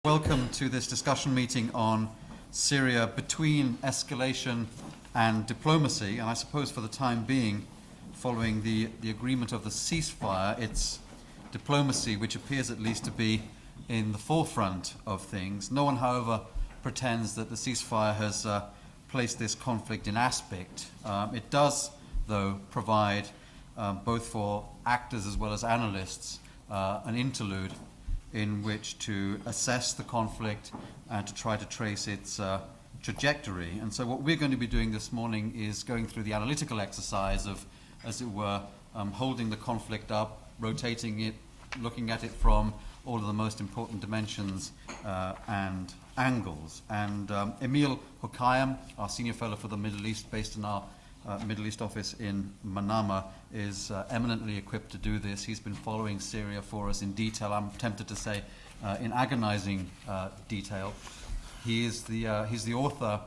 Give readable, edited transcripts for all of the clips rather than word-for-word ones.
Welcome to this discussion meeting on Syria between escalation and diplomacy. And I suppose for the time being, following the agreement of the ceasefire, it's diplomacy which appears at least to be in the forefront of things. No one, however, pretends that the ceasefire has placed this conflict in aspect. It does, though, provide, both for actors as well as analysts, an interlude in which to assess the conflict and to try to trace its trajectory. And so what we're going to be doing this morning is going through the analytical exercise of, as it were, holding the conflict up, rotating it, looking at it from all of the most important dimensions and angles. And Emil Hokayem, our senior fellow for the Middle East, based in our Middle East office in Manama, is eminently equipped to do this. He's been following Syria for us in detail. I'm tempted to say in agonizing detail. He's the author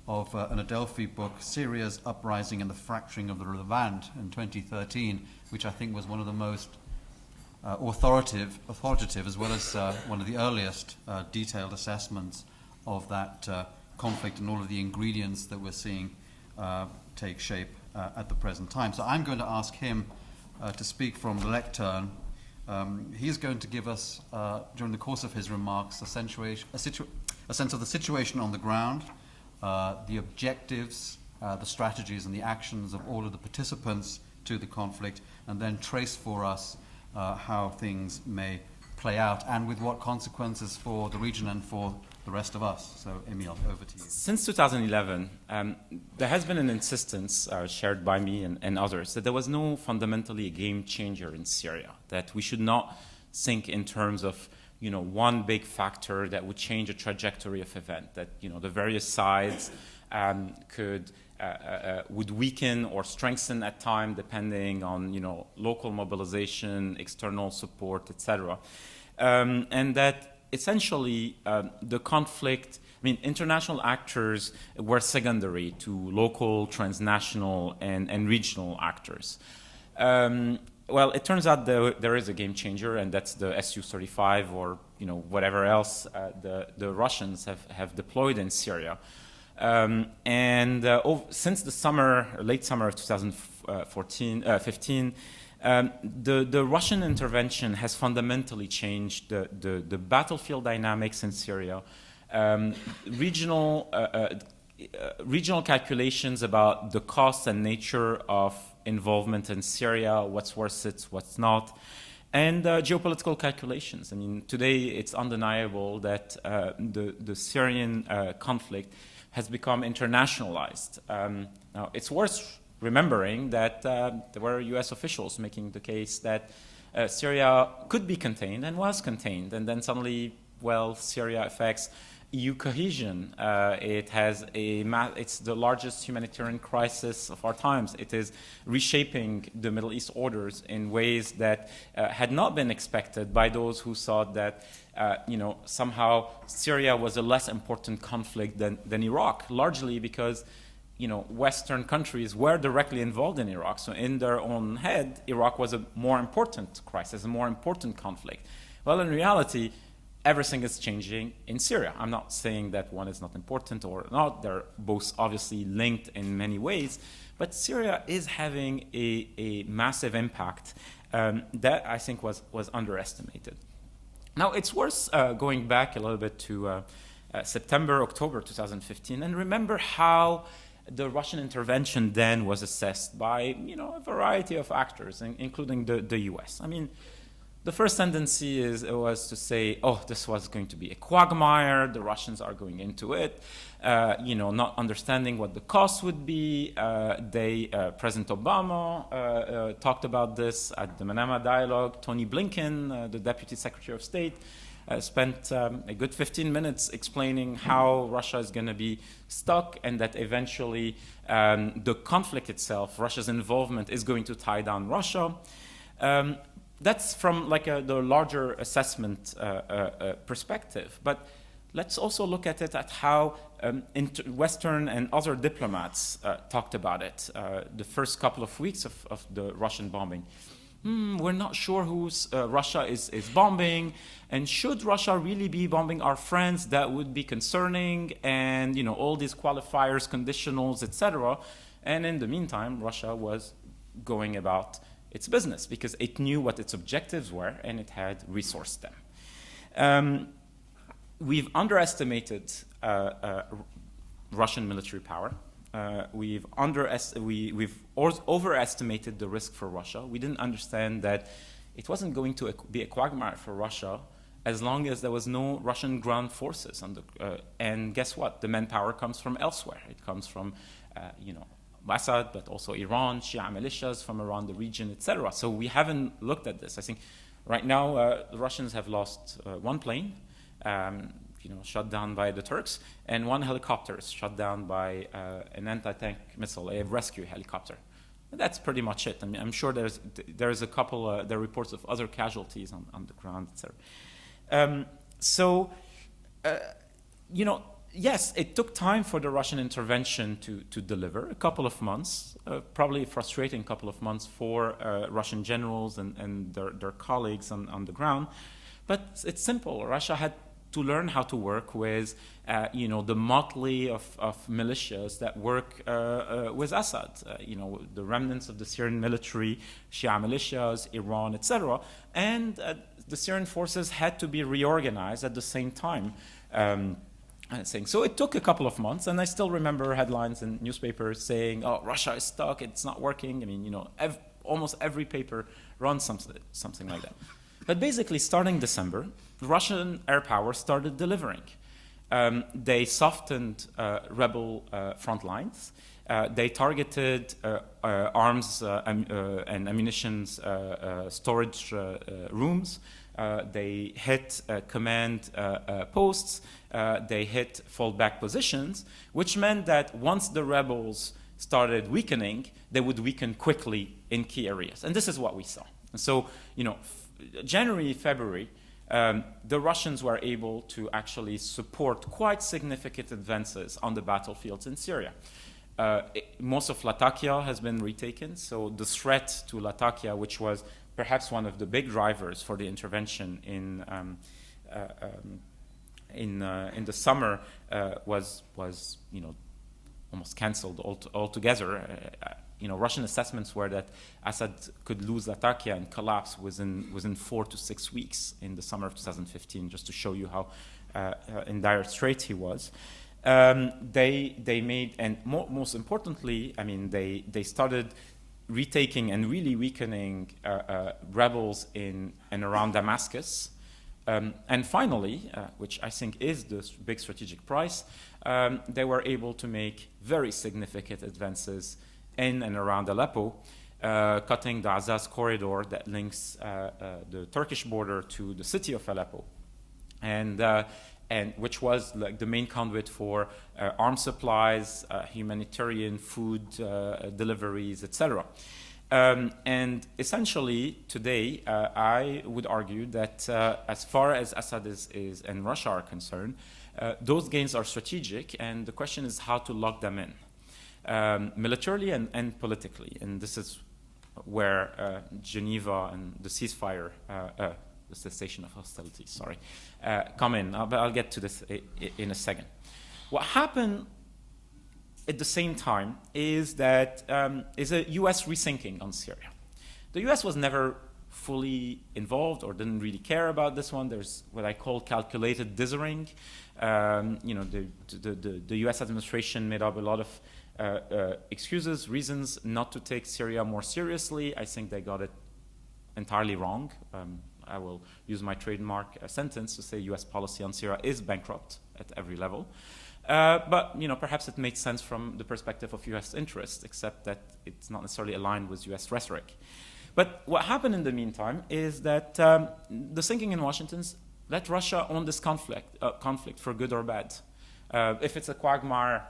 of an Adelphi book, Syria's Uprising and the Fracturing of the Levant, in 2013, which I think was one of the most authoritative, as well as one of the earliest detailed assessments of that conflict and all of the ingredients that we're seeing take shape at the present time. So I'm going to ask him to speak from the lectern. He's going to give us, during the course of his remarks, a sense of the situation on the ground, the objectives, the strategies and the actions of all of the participants to the conflict, and then trace for us how things may play out and with what consequences for the region and for the rest of us. So, Emil, over to you. Since 2011, there has been an insistence shared by me and others that there was no fundamentally a game changer in Syria, that we should not think in terms of one big factor that would change the trajectory of event, that the various sides would weaken or strengthen at time depending on local mobilization, external support, etc. And that essentially the conflict, international actors were secondary to local, transnational, and regional actors. Well, it turns out there is a game changer, and that's the Su-35 or whatever else the Russians have deployed in Syria. Since the late summer of 2015, the Russian intervention has fundamentally changed the battlefield dynamics in Syria. Regional calculations about the cost and nature of involvement in Syria, what's worth it, what's not, and geopolitical calculations. Today it's undeniable that the Syrian conflict has become internationalized. Now, it's worth remembering that there were US officials making the case that Syria could be contained and was contained, and then suddenly, Syria affects EU cohesion. It's the largest humanitarian crisis of our times. It is reshaping the Middle East orders in ways that had not been expected by those who thought that somehow Syria was a less important conflict than Iraq, largely because Western countries were directly involved in Iraq. So in their own head, Iraq was a more important crisis, a more important conflict. Well, in reality, everything is changing in Syria. I'm not saying that one is not important or not. They're both obviously linked in many ways. But Syria is having a massive impact that I think was underestimated. Now, it's worth going back a little bit to September, October 2015, and remember how the Russian intervention then was assessed by a variety of actors, including the US. The first tendency was to say, this was going to be a quagmire, the Russians are going into it, not understanding what the cost would be. President Obama talked about this at the Manama Dialogue. Tony Blinken, the Deputy Secretary of State, spent a good 15 minutes explaining how Russia is going to be stuck and that eventually the conflict itself, Russia's involvement, is going to tie down Russia. That's from the larger assessment perspective. But let's also look at it at how Western and other diplomats talked about it the first couple of weeks of the Russian bombing. we're not sure who Russia is bombing, and should Russia really be bombing our friends? That would be concerning, and all these qualifiers, conditionals, etc. And in the meantime, Russia was going about its business because it knew what its objectives were and it had resourced them. We've underestimated Russian military power. We've overestimated the risk for Russia. We didn't understand that it wasn't going to be a quagmire for Russia as long as there was no Russian ground forces. And guess what? The manpower comes from elsewhere. It comes from, Assad, but also Iran, Shia militias from around the region, etc. So we haven't looked at this. I think right now the Russians have lost one plane, shot down by the Turks, and one helicopter is shot down by an anti-tank missile, a rescue helicopter. And that's pretty much it. I mean, I'm sure there's a couple, there are reports of other casualties on the ground, etc. Yes, it took time for the Russian intervention to deliver, a couple of months, probably a frustrating couple of months for Russian generals and their colleagues on the ground. But it's simple. Russia had to learn how to work with, the motley of militias that work with Assad, the remnants of the Syrian military, Shia militias, Iran, etc. And the Syrian forces had to be reorganized at the same time. So it took a couple of months, and I still remember headlines in newspapers saying, "Oh, Russia is stuck; it's not working." I mean, almost every paper runs something like that. But basically, starting December, Russian air power started delivering. They softened rebel front lines. They targeted arms and ammunition storage rooms. They hit command posts. They hit fallback positions, which meant that once the rebels started weakening, they would weaken quickly in key areas. And this is what we saw. And so, January, February, the Russians were able to actually support quite significant advances on the battlefields in Syria. Most of Latakia has been retaken, so the threat to Latakia, which was perhaps one of the big drivers for the intervention in the summer, was almost cancelled altogether. Russian assessments were that Assad could lose Latakia and collapse within 4 to 6 weeks in the summer of 2015, just to show you how in dire straits he was. They made, and most importantly, I mean, they started retaking and really weakening rebels in and around Damascus. And finally, which I think is the big strategic prize, they were able to make very significant advances in and around Aleppo, cutting the Azaz corridor that links the Turkish border to the city of Aleppo, and which was like the main conduit for arms supplies, humanitarian food deliveries, etc. And essentially, today, I would argue that as far as Assad is and Russia are concerned, those gains are strategic, and the question is how to lock them in, militarily and politically. And this is where Geneva and the ceasefire, the cessation of hostilities, come in. But I'll get to this in a second. What happened at the same time is that is a U.S. rethinking on Syria. The U.S. was never fully involved or didn't really care about this one. There's what I call calculated dithering. The U.S. administration made up a lot of excuses, reasons not to take Syria more seriously. I think they got it entirely wrong. I will use my trademark sentence to say U.S. policy on Syria is bankrupt at every level. But perhaps it made sense from the perspective of U.S. interests, except that it's not necessarily aligned with U.S. rhetoric. But what happened in the meantime is that the thinking in Washington is let Russia own this conflict for good or bad. If it's a quagmire,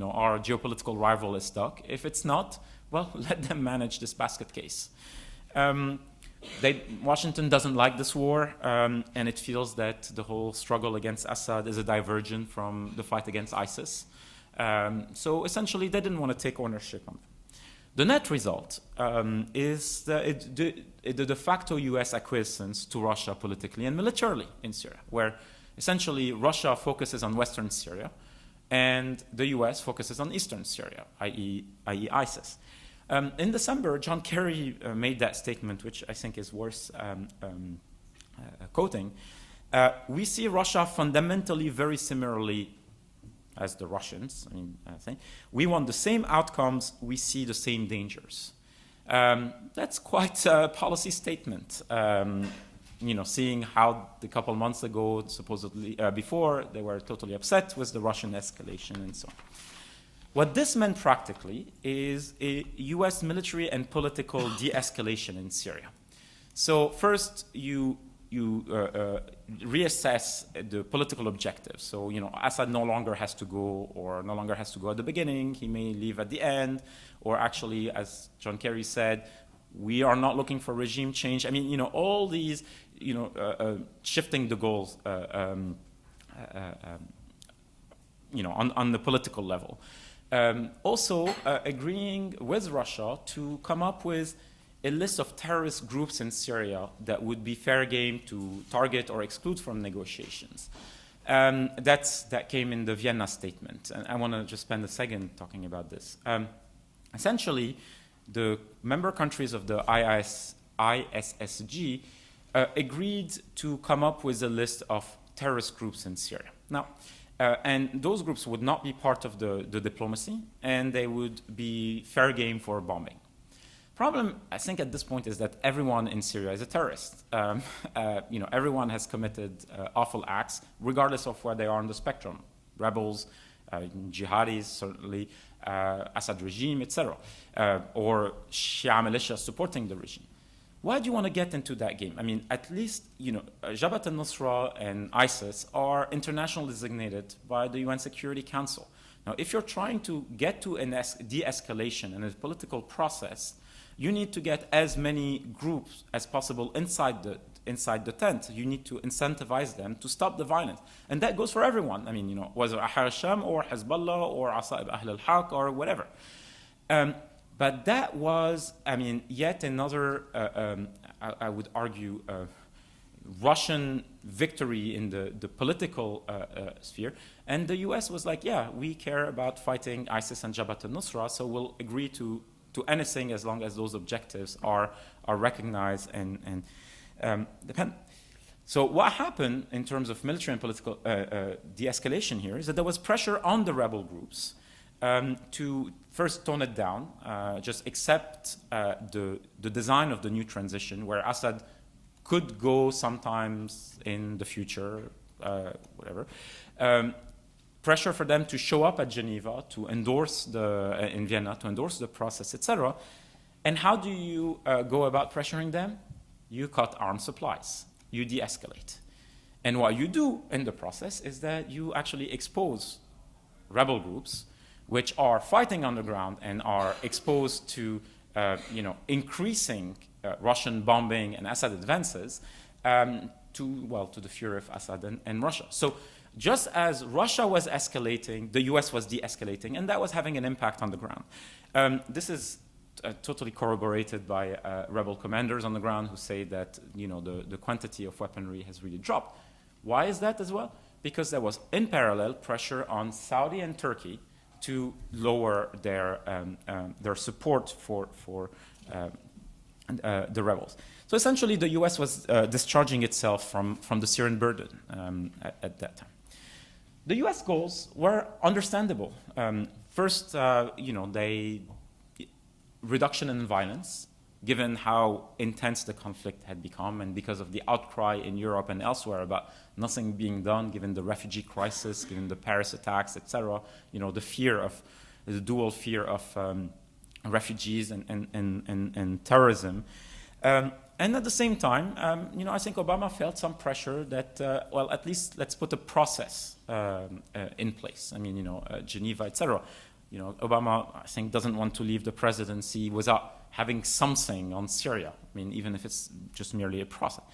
our geopolitical rival is stuck. If it's not, well, let them manage this basket case. Washington doesn't like this war, and it feels that the whole struggle against Assad is a diversion from the fight against ISIS. So essentially, they didn't want to take ownership on it. The net result is the de facto US acquiescence to Russia politically and militarily in Syria, where essentially Russia focuses on Western Syria and the US focuses on Eastern Syria, i.e. ISIS. In December, John Kerry made that statement, which I think is worth quoting. We see Russia fundamentally very similarly as the Russians. I think we want the same outcomes, we see the same dangers. That's quite a policy statement. Seeing how a couple months ago, supposedly before, they were totally upset with the Russian escalation and so on. What this meant practically is a US military and political de-escalation in Syria. So first, you reassess the political objectives. So, Assad no longer has to go at the beginning. He may leave at the end, or actually, as John Kerry said, we are not looking for regime change. All these, shifting the goals, on the political level. Also, agreeing with Russia to come up with a list of terrorist groups in Syria that would be fair game to target or exclude from negotiations. That came in the Vienna statement, and I want to just spend a second talking about this. Essentially, the member countries of the ISSG agreed to come up with a list of terrorist groups in Syria. Now, and those groups would not be part of the diplomacy, and they would be fair game for bombing. Problem, I think, at this point is that everyone in Syria is a terrorist. Everyone has committed awful acts, regardless of where they are on the spectrum. Rebels, jihadis, certainly, Assad regime, etc., or Shia militia supporting the regime. Why do you want to get into that game? At least, Jabhat al-Nusra and ISIS are internationally designated by the UN Security Council. Now, if you're trying to get to a de-escalation and a political process, you need to get as many groups as possible inside the tent. You need to incentivize them to stop the violence. And that goes for everyone. Whether Ahrar al-Sham or Hezbollah or Asa'ib Ahl al-Haq or whatever. But that was, yet another, I would argue, Russian victory in the political sphere. And the US was like, yeah, we care about fighting ISIS and Jabhat al-Nusra, so we'll agree to anything as long as those objectives are recognized and depend. So what happened in terms of military and political de-escalation here is that there was pressure on the rebel groups to first tone it down, just accept the design of the new transition where Assad could go sometimes in the future, whatever. Pressure for them to show up at Geneva, to endorse in Vienna, to endorse the process, etc. And how do you go about pressuring them? You cut arms supplies. You de-escalate. And what you do in the process is that you actually expose rebel groups which are fighting on the ground and are exposed to increasing Russian bombing and Assad advances to the fury of Assad and Russia. So just as Russia was escalating, the US was de-escalating, and that was having an impact on the ground. This is totally corroborated by rebel commanders on the ground who say that the quantity of weaponry has really dropped. Why is that as well? Because there was in parallel pressure on Saudi and Turkey to lower their support for the rebels. So essentially, the U.S. was discharging itself from the Syrian burden at that time. The U.S. goals were understandable. First, reduction in violence, given how intense the conflict had become, and because of the outcry in Europe and elsewhere about nothing being done, given the refugee crisis, given the Paris attacks, etc. The dual fear of refugees and terrorism. And at the same time, I think Obama felt some pressure that, at least let's put a process in place. Geneva, etc. Obama, I think, doesn't want to leave the presidency without having something on Syria. Even if it's just merely a process.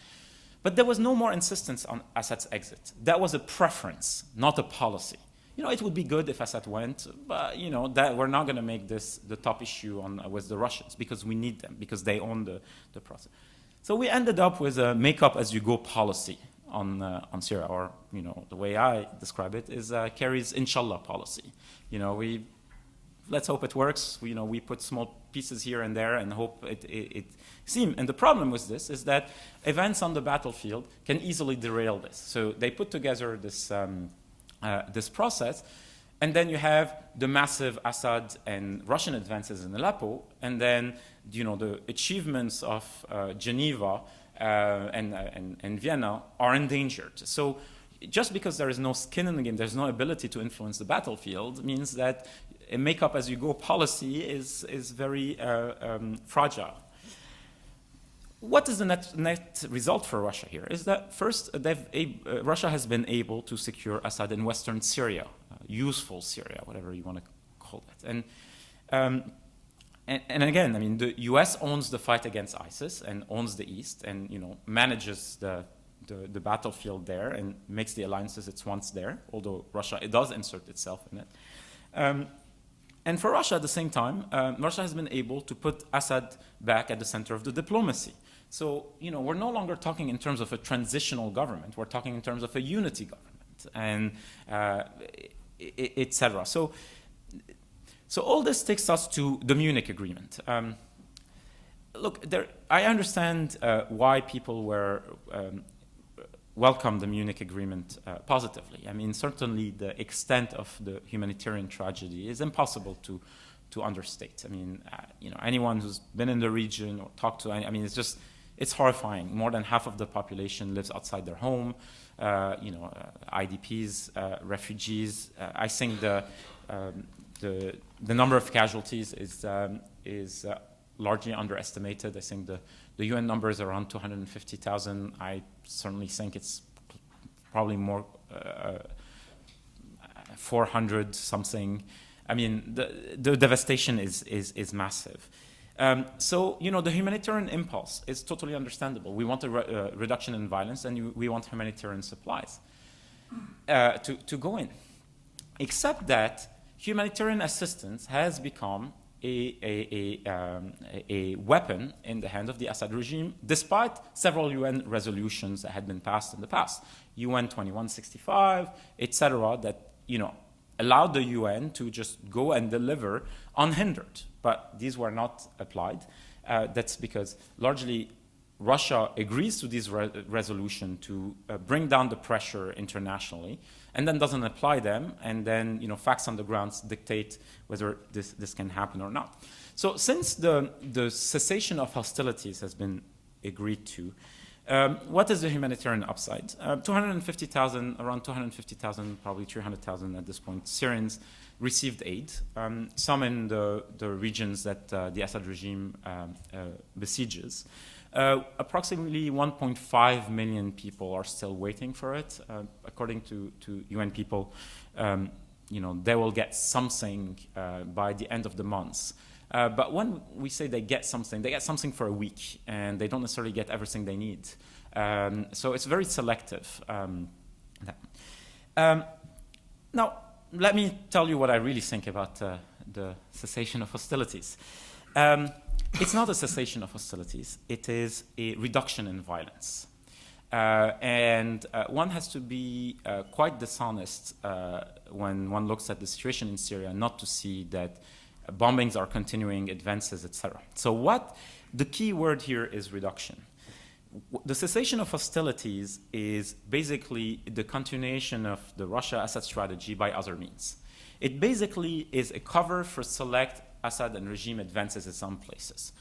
But there was no more insistence on Assad's exit. That was a preference, not a policy. it would be good if Assad went, but that we're not going to make this the top issue with the Russians because we need them, because they own the process. So we ended up with a make-up-as-you-go policy on Syria, or the way I describe it is Kerry's Inshallah policy. Let's hope it works. We put small pieces here and there and hope it seems. And the problem with this is that events on the battlefield can easily derail this. So they put together this process, and then you have the massive Assad and Russian advances in Aleppo, and then the achievements of Geneva and Vienna are endangered. So just because there is no skin in the game, there's no ability to influence the battlefield, means that a make-up-as-you-go policy is very fragile. What is the net result for Russia here? Is that first, Russia has been able to secure Assad in western Syria, useful Syria, whatever you want to call it. And again, the U.S. owns the fight against ISIS and owns the East, and manages the battlefield there and makes the alliances it wants there. Although it does insert itself in it. And for Russia, at the same time, Russia has been able to put Assad back at the center of the diplomacy. So, we're no longer talking in terms of a transitional government. We're talking in terms of a unity government, and etc. So all this takes us to the Munich Agreement. Look, I understand why people were welcome the Munich Agreement positively. Certainly the extent of the humanitarian tragedy is impossible to understate. Anyone who's been in the region or talked to, it's horrifying. More than half of the population lives outside their home. IDPs, refugees. I think the number of casualties is largely underestimated. I think the UN number is around 250,000. I certainly think it's probably more 400 something. The devastation is massive. So the humanitarian impulse is totally understandable. We want a reduction in violence, and we want humanitarian supplies to go in. Except that humanitarian assistance has become a weapon in the hand of the Assad regime, despite several UN resolutions that had been passed in the past, UN 2165, etc., that allowed the UN to just go and deliver unhindered. But these were not applied. That's because largely Russia agrees to this resolution to bring down the pressure internationally, and then doesn't apply them, and then facts on the ground dictate whether this can happen or not. So since the cessation of hostilities has been agreed to, what is the humanitarian upside? 250,000, around 250,000, probably 300,000 at this point, Syrians received aid, some in the regions that the Assad regime besieges. Approximately 1.5 million people are still waiting for it. According to UN people, they will get something by the end of the month. But when we say they get something for a week, and they don't necessarily get everything they need. So it's very selective. Now, let me tell you what I really think about the cessation of hostilities. It's not a cessation of hostilities. It is a reduction in violence. And one has to be quite dishonest when one looks at the situation in Syria not to see that bombings are continuing, advances, etc. So the key word here is reduction. The cessation of hostilities is basically the continuation of the Russia-Assad strategy by other means. It basically is a cover for select Assad and regime advances in some places.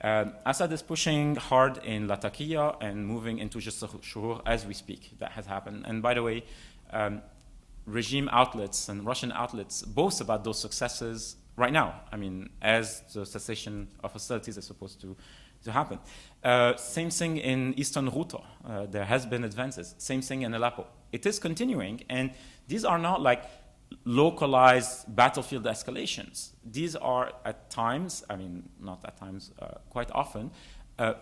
Assad is pushing hard in Latakia and moving into Shur as we speak. That has happened. And by the way, regime outlets and Russian outlets boast about those successes right now. As the cessation of hostilities is supposed to happen. Same thing in Eastern Ghouta. There has been advances. Same thing in Aleppo. It is continuing, and these are not like localized battlefield escalations. These are at times, not at times, quite often,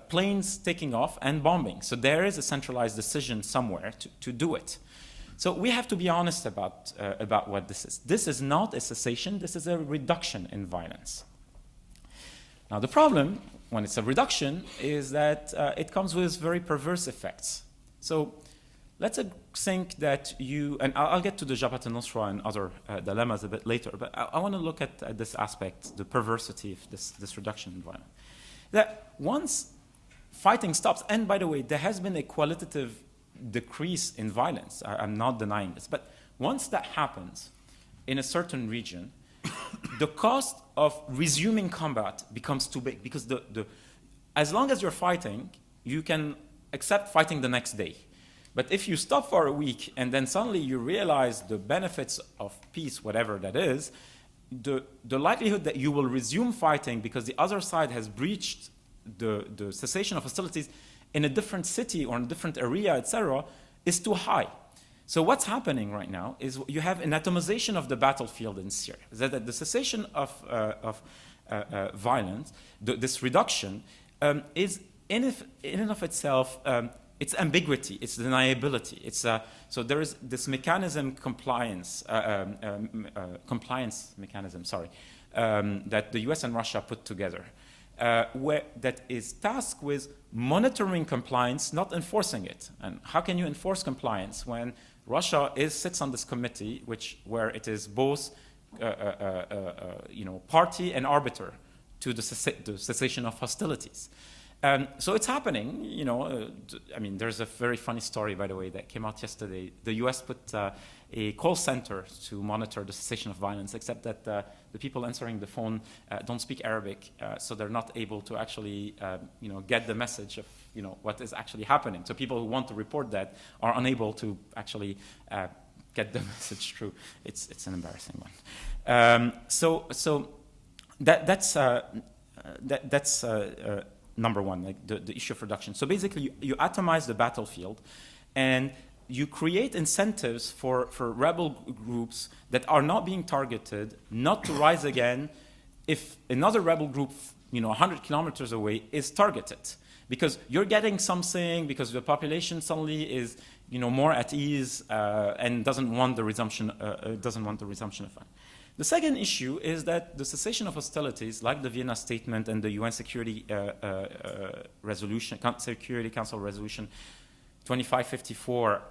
planes taking off and bombing. So there is a centralized decision somewhere to do it. So we have to be honest about what this is. This is not a cessation, this is a reduction in violence. Now the problem, when it's a reduction, is that it comes with very perverse effects. So let's think that and I'll get to the Jabhat al-Nusra and other dilemmas a bit later, but I want to look at this aspect, the perversity of this reduction in violence. That once fighting stops, and by the way, there has been a qualitative decrease in violence, I'm not denying this, but once that happens in a certain region, the cost of resuming combat becomes too big, because as long as you're fighting, you can accept fighting the next day. But if you stop for a week and then suddenly you realize the benefits of peace, whatever that is, the likelihood that you will resume fighting because the other side has breached the cessation of hostilities in a different city or in a different area, etc., is too high. So what's happening right now is you have an atomization of the battlefield in Syria. That the cessation of violence, this reduction, is in and of itself, it's ambiguity, it's deniability. So there is this mechanism, compliance mechanism, that the US and Russia put together, that is tasked with monitoring compliance, not enforcing it. And how can you enforce compliance when Russia sits on this committee, where it is both party and arbiter to the cessation of hostilities? So it's happening, there's a very funny story, by the way, that came out yesterday. The US put a call center to monitor the cessation of violence, except that the people answering the phone don't speak Arabic, so they're not able to actually, get the message of, what is actually happening. So people who want to report that are unable to actually get the message through. It's an embarrassing one. So that's number one, like the issue of reduction. So basically, you atomize the battlefield, and you create incentives for rebel groups that are not being targeted not to rise again if another rebel group, 100 kilometers away is targeted. Because you're getting something, because the population suddenly is, more at ease and doesn't want the resumption of violence. The second issue is that the cessation of hostilities, like the Vienna Statement and the UN Security Security Council Resolution 2554,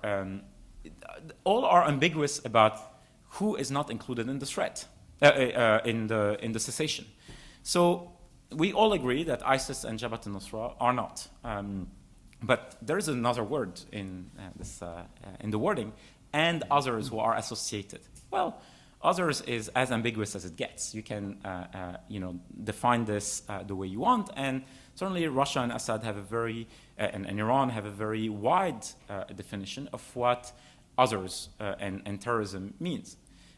all are ambiguous about who is not included in the threat, in the cessation. So we all agree that ISIS and Jabhat al-Nusra are not. But there is another word in the wording, and others who are associated. Well, others is as ambiguous as it gets. You can, define this the way you want, and certainly Russia and Assad have and Iran have a very wide definition of what others and terrorism means.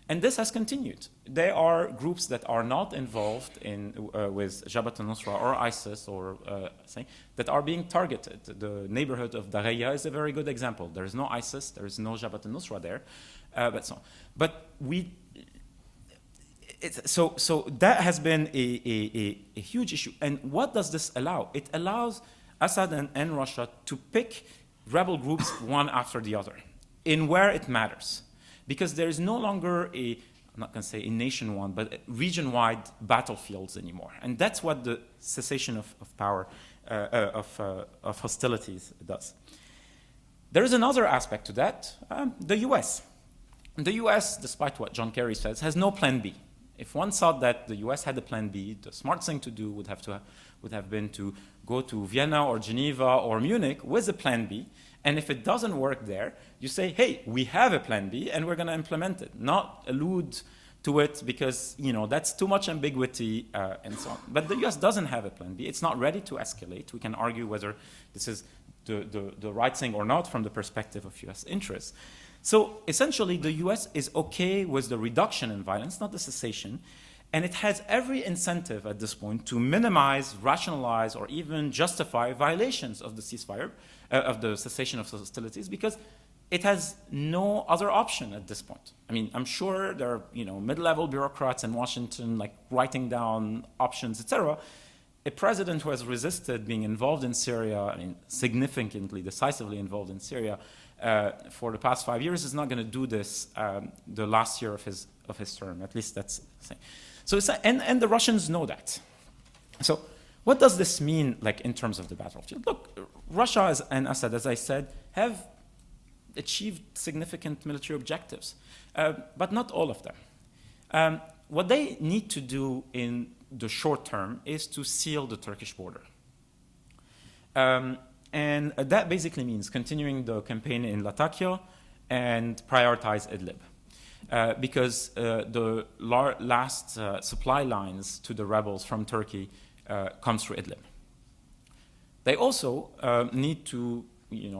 And this has continued. There are groups that are not involved with Jabhat al-Nusra or ISIS that are being targeted. The neighborhood of Daraya is a very good example. There is no ISIS, there is no Jabhat al-Nusra there, So that has been a huge issue. And what does this allow? It allows Assad and Russia to pick rebel groups one after the other in where it matters. Because there is no longer I'm not going to say a nation-wide, but region-wide battlefields anymore. And that's what the cessation of power, of hostilities does. There is another aspect to that, the US. The US, despite what John Kerry says, has no plan B. If one thought that the US had a plan B, the smart thing to do would have been to go to Vienna or Geneva or Munich with a plan B. And if it doesn't work there, you say, hey, we have a plan B and we're going to implement it, not allude to it because, that's too much ambiguity and so on. But the US doesn't have a plan B. It's not ready to escalate. We can argue whether this is the right thing or not from the perspective of US interests. So essentially, the US is okay with the reduction in violence, not the cessation, and it has every incentive at this point to minimize, rationalize, or even justify violations of the ceasefire, of the cessation of hostilities, because it has no other option at this point. I mean, I'm sure there are mid-level bureaucrats in Washington like writing down options, etc. a president who has resisted being involved in Syria, I mean, significantly, decisively involved in Syria for the past 5 years, is not going to do this the last year of his term. At least that's the thing. So and the Russians know that. So what does this mean, like, in terms of the battlefield? Look, Russia and Assad, as I said, have achieved significant military objectives, but not all of them. What they need to do in the short term is to seal the Turkish border. And that basically means continuing the campaign in Latakia and prioritize Idlib. Because the last supply lines to the rebels from Turkey comes through Idlib. They also need to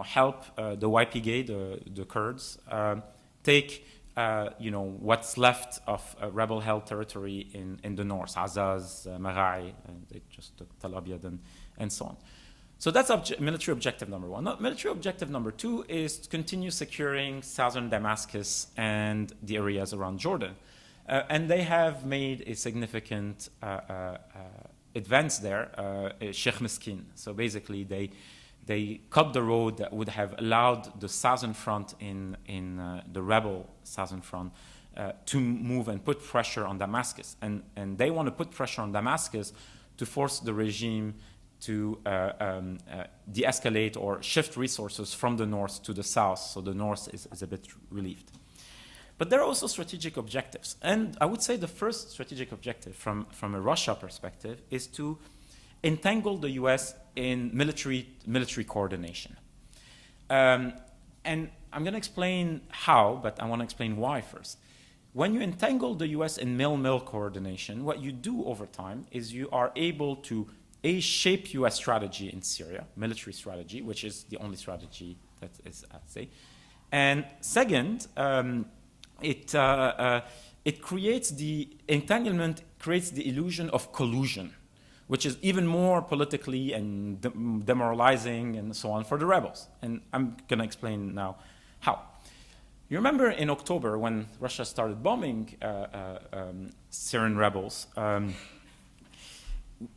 help the YPG, the Kurds, take what's left of rebel-held territory in the north, Azaz, Marai, and they just took Tal Abyad and so on. So that's military objective number one. Military objective number two is to continue securing southern Damascus and the areas around Jordan. And they have made a significant advance there, Sheikh Miskin. So basically they cut the road that would have allowed the southern front in the rebel southern front to move and put pressure on Damascus. And they want to put pressure on Damascus to force the regime to de-escalate or shift resources from the north to the south, so the north is a bit relieved. But there are also strategic objectives. And I would say the first strategic objective from a Russia perspective is to entangle the US in military coordination. And I'm going to explain how, but I want to explain why first. When you entangle the US in mil-mil coordination, what you do over time is you are able to shape US strategy in Syria, military strategy, which is the only strategy that is at stake. And second, it creates the entanglement, creates the illusion of collusion, which is even more politically and demoralizing and so on for the rebels. And I'm going to explain now how. You remember in October when Russia started bombing Syrian rebels,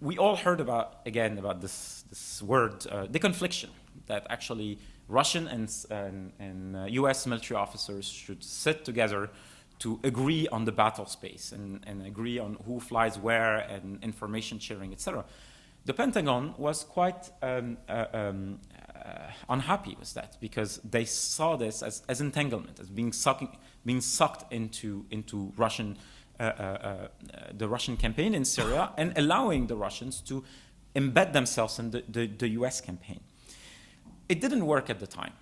we all heard about this word, deconfliction, that actually Russian and US military officers should sit together to agree on the battle space and agree on who flies where and information sharing, etc. The Pentagon was quite unhappy with that because they saw this as entanglement, as being sucked into Russian the Russian campaign in Syria and allowing the Russians to embed themselves in the US campaign. It didn't work at the time.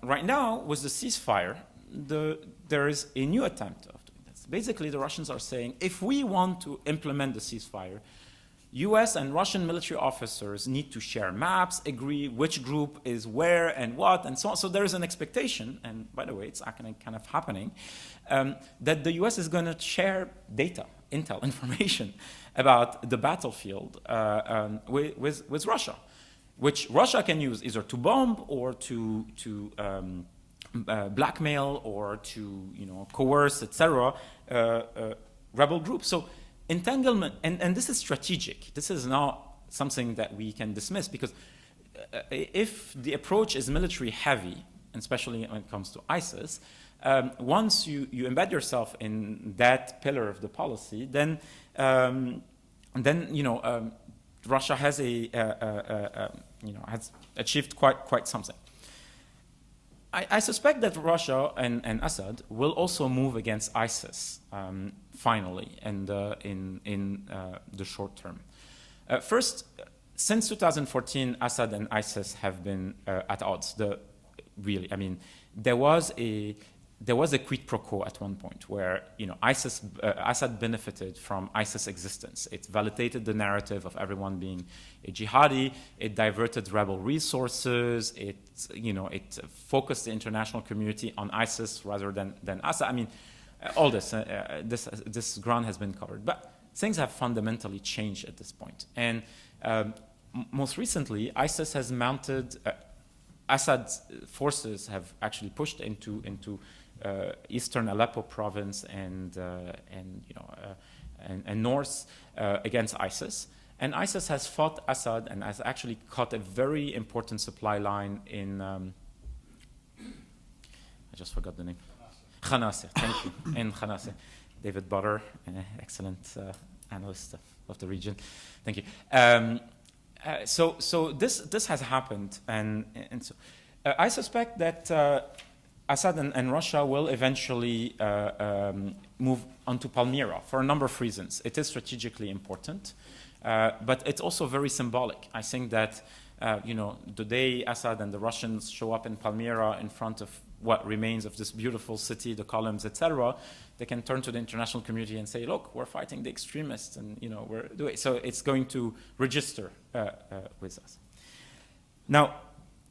Right now, with the ceasefire, there is a new attempt of doing this. Basically, the Russians are saying, if we want to implement the ceasefire, US and Russian military officers need to share maps, agree which group is where and what, and so on. So there is an expectation, and by the way, it's kind of happening, that the US is going to share data, intel, information about the battlefield with Russia, which Russia can use either to bomb or to blackmail or to coerce, etc., rebel groups. So entanglement, and this is strategic. This is not something that we can dismiss because if the approach is military heavy, especially when it comes to ISIS, once you embed yourself in that pillar of the policy, then Russia has has achieved quite something. I suspect that Russia and Assad will also move against ISIS finally, and in the short term. First, since 2014, Assad and ISIS have been at odds. There was a quid pro quo at one point where Assad benefited from ISIS existence. It validated the narrative of everyone being a jihadi. It diverted rebel resources. It focused the international community on ISIS rather than Assad. All this ground has been covered, but things have fundamentally changed at this point. And most recently, ISIS has mounted. Assad's forces have actually pushed into eastern Aleppo province and north against ISIS. And ISIS has fought Assad and has actually cut a very important supply line in, I just forgot the name. Khanaseh, thank you, in Khanaseh. David Butter, excellent analyst of the region. Thank you. So this has happened, and so I suspect that Assad and Russia will eventually move onto Palmyra for a number of reasons. It is strategically important, but it's also very symbolic. I think that the day Assad and the Russians show up in Palmyra in front of what remains of this beautiful city, the columns, etc., they can turn to the international community and say, look, we're fighting the extremists, and we're doing. So it's going to register with us. Now,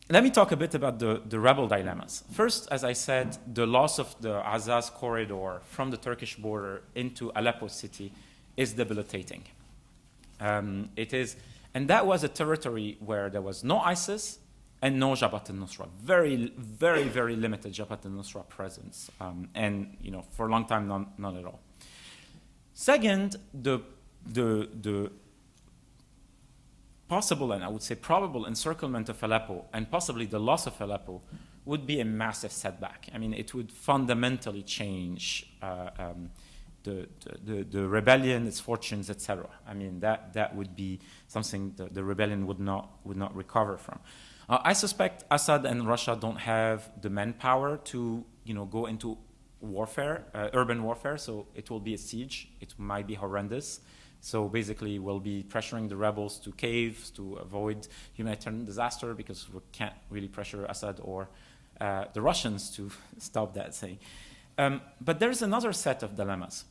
let me talk a bit about the rebel dilemmas. First, as I said, the loss of the Azaz corridor from the Turkish border into Aleppo city is debilitating. It is, and that was a territory where there was no ISIS and no Jabhat al-Nusra. Very, very, very limited Jabhat al-Nusra presence, and for a long time, none at all. Second, the possible, and I would say probable, encirclement of Aleppo and possibly the loss of Aleppo would be a massive setback. I mean, it would fundamentally change the rebellion, its fortunes, etc. I mean, that would be something the rebellion would not recover from. I suspect Assad and Russia don't have the manpower to go into warfare, urban warfare. So it will be a siege. It might be horrendous. So basically, we'll be pressuring the rebels to cave to avoid humanitarian disaster, because we can't really pressure Assad or the Russians to stop that thing. But there's another set of dilemmas.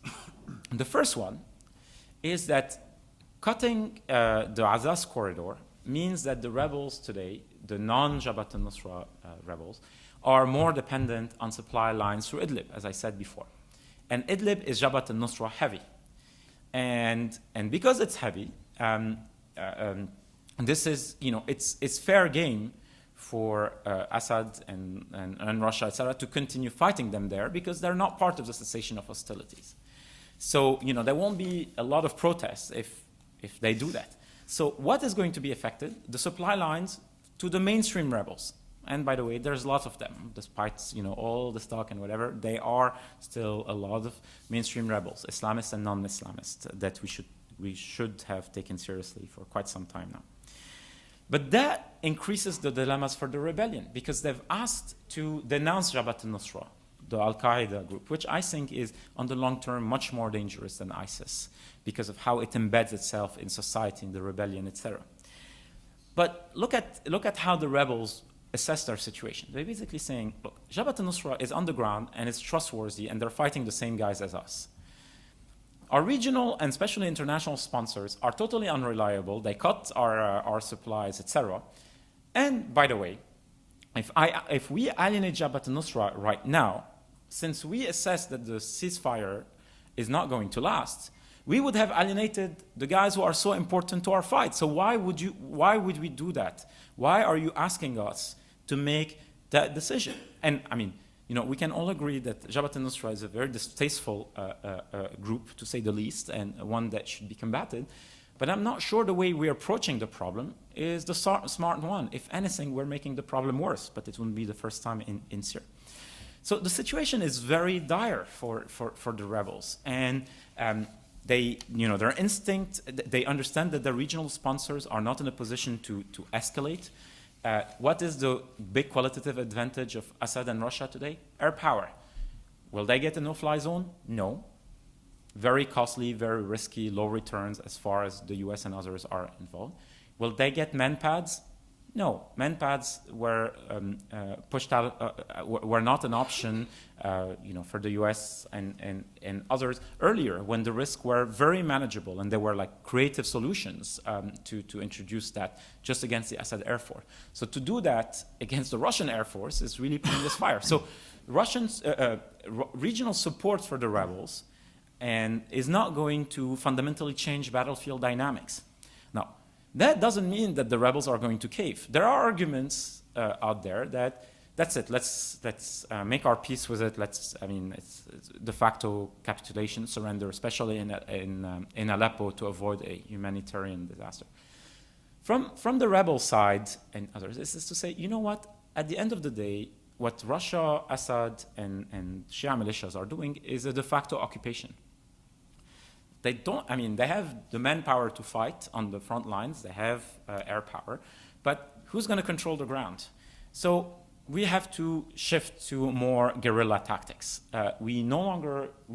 The first one is that cutting the Azaz corridor means that the rebels today, the non-Jabhat al-Nusra rebels, are more dependent on supply lines through Idlib, as I said before. And Idlib is Jabhat al-Nusra heavy. And because it's heavy, this is, it's fair game for Assad and Russia, etc., to continue fighting them there, because they're not part of the cessation of hostilities. So, there won't be a lot of protests if they do that. So what is going to be affected? The supply lines to the mainstream rebels. And by the way, there's lots of them, despite all the talk and whatever. They are still a lot of mainstream rebels, Islamists and non-Islamists, that we should have taken seriously for quite some time now. But that increases the dilemmas for the rebellion, because they've asked to denounce Jabhat al-Nusra, the Al-Qaeda group, which I think is, on the long term, much more dangerous than ISIS, because of how it embeds itself in society, in the rebellion, etc. But look at how the rebels assess their situation. They're basically saying, look, Jabhat al-Nusra is on the ground and it's trustworthy, and they're fighting the same guys as us. Our regional and especially international sponsors are totally unreliable. They cut our supplies, etc. And by the way, if we alienate Jabhat al-Nusra right now, since we assess that the ceasefire is not going to last, we would have alienated the guys who are so important to our fight. So why would we do that? Why are you asking us to make that decision? And I mean, we can all agree that Jabhat al-Nusra is a very distasteful group, to say the least, and one that should be combated. But I'm not sure the way we're approaching the problem is the smart one. If anything, we're making the problem worse, but it wouldn't be the first time in Syria. So the situation is very dire for the rebels. And their instinct, they understand that the regional sponsors are not in a position to escalate. What is the big qualitative advantage of Assad and Russia today? Air power. Will they get a no-fly zone? No. Very costly, very risky, low returns as far as the US and others are involved. Will they get manpads? No. Manpads were pushed out, were not an option for the US and others earlier, when the risks were very manageable and there were like creative solutions to introduce that just against the Assad Air Force. So to do that against the Russian Air Force is really putting this fire. So Russians, regional support for the rebels and is not going to fundamentally change battlefield dynamics. Now, that doesn't mean that the rebels are going to cave. There are arguments out there that that's it. Let's make our peace with it. It's de facto capitulation, surrender, especially in Aleppo, to avoid a humanitarian disaster. From the rebel side and others, this is to say, you know what? At the end of the day, what Russia, Assad, and Shia militias are doing is a de facto occupation. They have the manpower to fight on the front lines. They have air power, but who's going to control the ground? So we have to shift to more guerrilla tactics. We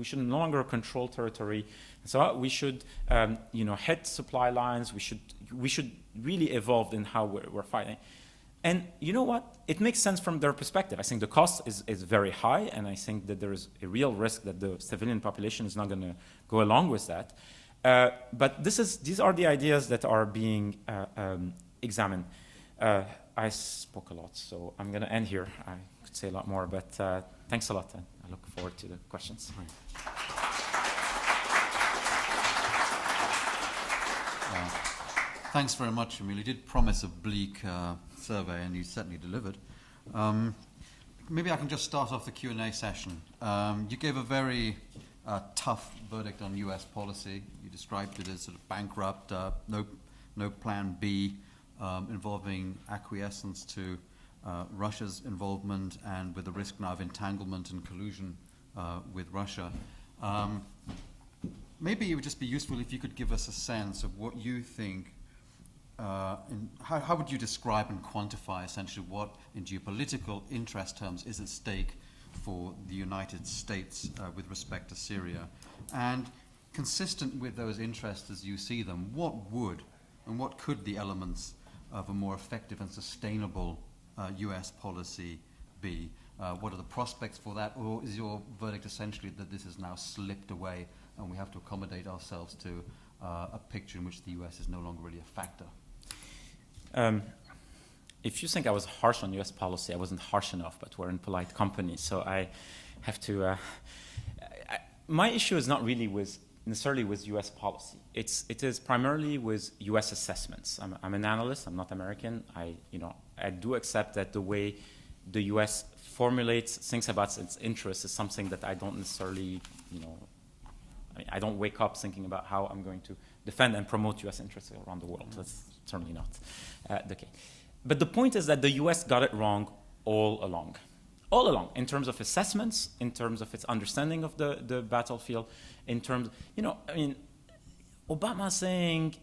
should no longer control territory. So we should, hit supply lines. We should really evolve in how we're fighting. And you know what? It makes sense from their perspective. I think the cost is very high, and I think that there is a real risk that the civilian population is not going to go along with that. But these are the ideas that are being examined. I spoke a lot, so I'm going to end here. I could say a lot more, but thanks a lot, and I look forward to the questions. Thanks very much, Emil. You did promise a bleak survey, and you certainly delivered. Maybe I can just start off the Q&A session. You gave a very tough verdict on U.S. policy. You described it as sort of bankrupt, no plan B, involving acquiescence to Russia's involvement, and with the risk now of entanglement and collusion with Russia. Maybe it would just be useful if you could give us a sense of what you think. How would you describe and quantify essentially what, in geopolitical interest terms, is at stake for the United States with respect to Syria? And consistent with those interests as you see them, what could the elements of a more effective and sustainable US policy be? What are the prospects for that? Or is your verdict essentially that this has now slipped away and we have to accommodate ourselves to a picture in which the US is no longer really a factor? If you think I was harsh on U.S. policy, I wasn't harsh enough, but we're in polite company, so I have to... my issue is not really necessarily with U.S. policy. It is primarily with U.S. assessments. I'm an analyst. I'm not American. I do accept that the way the U.S. thinks about its interests is something that I don't necessarily, I don't wake up thinking about how I'm going to defend and promote U.S. interests around the world. That's certainly not the case. But the point is that the U.S. got it wrong all along, in terms of assessments, in terms of its understanding of the battlefield, in terms, Obama saying,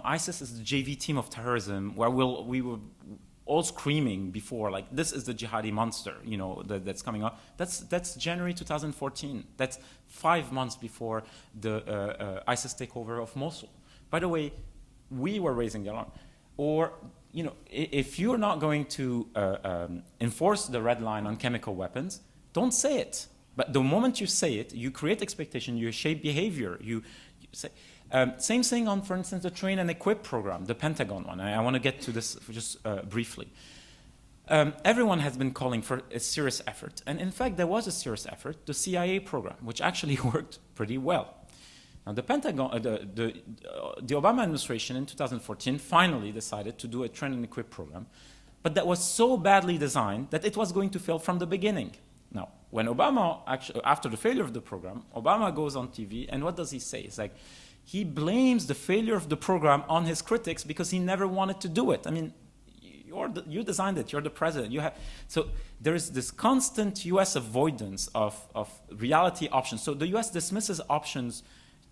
ISIS is the JV team of terrorism, where we were all screaming before, like, this is the jihadi monster, that's coming up. That's January 2014. That's 5 months before the ISIS takeover of Mosul. By the way, we were raising the alarm. Or, if you're not going to enforce the red line on chemical weapons, don't say it. But the moment you say it, you create expectation, you shape behavior. You say, same thing on, for instance, the train and equip program, the Pentagon one. I want to get to this just briefly. Everyone has been calling for a serious effort. And in fact, there was a serious effort, the CIA program, which actually worked pretty well. Now, the Pentagon, the Obama administration in 2014 finally decided to do a train and equip program, but that was so badly designed that it was going to fail from the beginning. Now, when Obama, actually, after the failure of the program, Obama goes on TV, and what does he say? It's like, he blames the failure of the program on his critics because he never wanted to do it. I mean, you designed it, you're the president. So there is this constant US avoidance of reality options. So the US dismisses options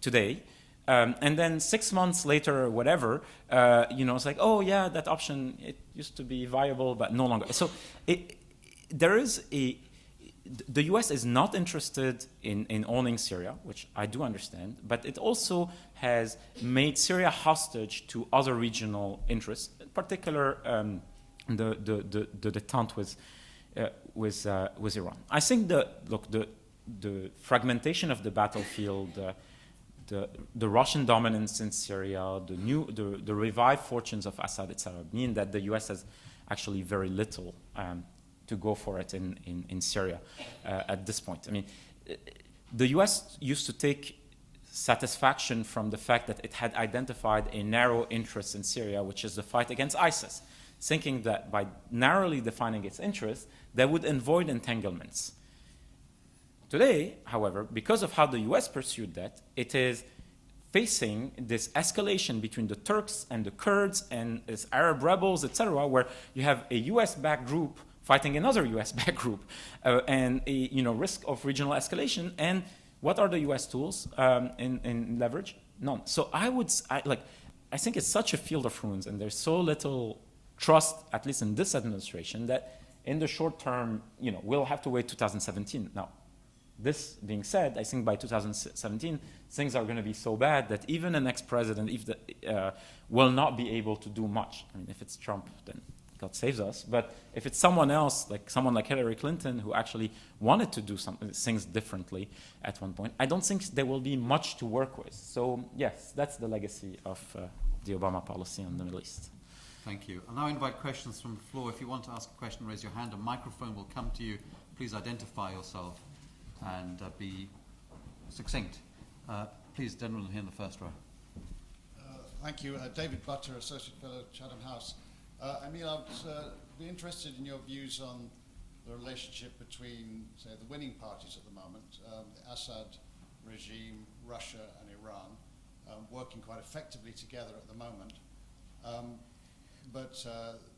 today, and then 6 months later or whatever, it's like, oh yeah, that option, it used to be viable, but no longer. So the US is not interested in owning Syria, which I do understand, but it also has made Syria hostage to other regional interests, in particular the detente with Iran. I think the fragmentation of the battlefield, the Russian dominance in Syria, the revived fortunes of Assad, etc., mean that the US has actually very little to go for it in Syria at this point. I mean, the US used to take satisfaction from the fact that it had identified a narrow interest in Syria, which is the fight against ISIS. thinking that by narrowly defining its interests, that would avoid entanglements. Today, however, because of how the US pursued that, it is facing this escalation between the Turks and the Kurds and its Arab rebels, etc., where you have a US-backed group fighting another US-backed group, and a risk of regional escalation. And what are the US tools in leverage? None. So I think it's such a field of ruins, and there's so little trust, at least in this administration, that in the short term, we'll have to wait 2017. Now, this being said, I think by 2017, things are going to be so bad that even an ex-president will not be able to do much. I mean, if it's Trump, then God saves us. But if it's someone else, like someone like Hillary Clinton, who actually wanted to do things differently at one point, I don't think there will be much to work with. So yes, that's the legacy of the Obama policy on the Middle East. Thank you. I'll now invite questions from the floor. If you want to ask a question, raise your hand. A microphone will come to you. Please identify yourself and be succinct. Please, gentlemen here in the first row. Thank you. David Butter, Associate Fellow at Chatham House. Emil, I'd be interested in your views on the relationship between, say, the winning parties at the moment, the Assad regime, Russia and Iran, working quite effectively together at the moment. But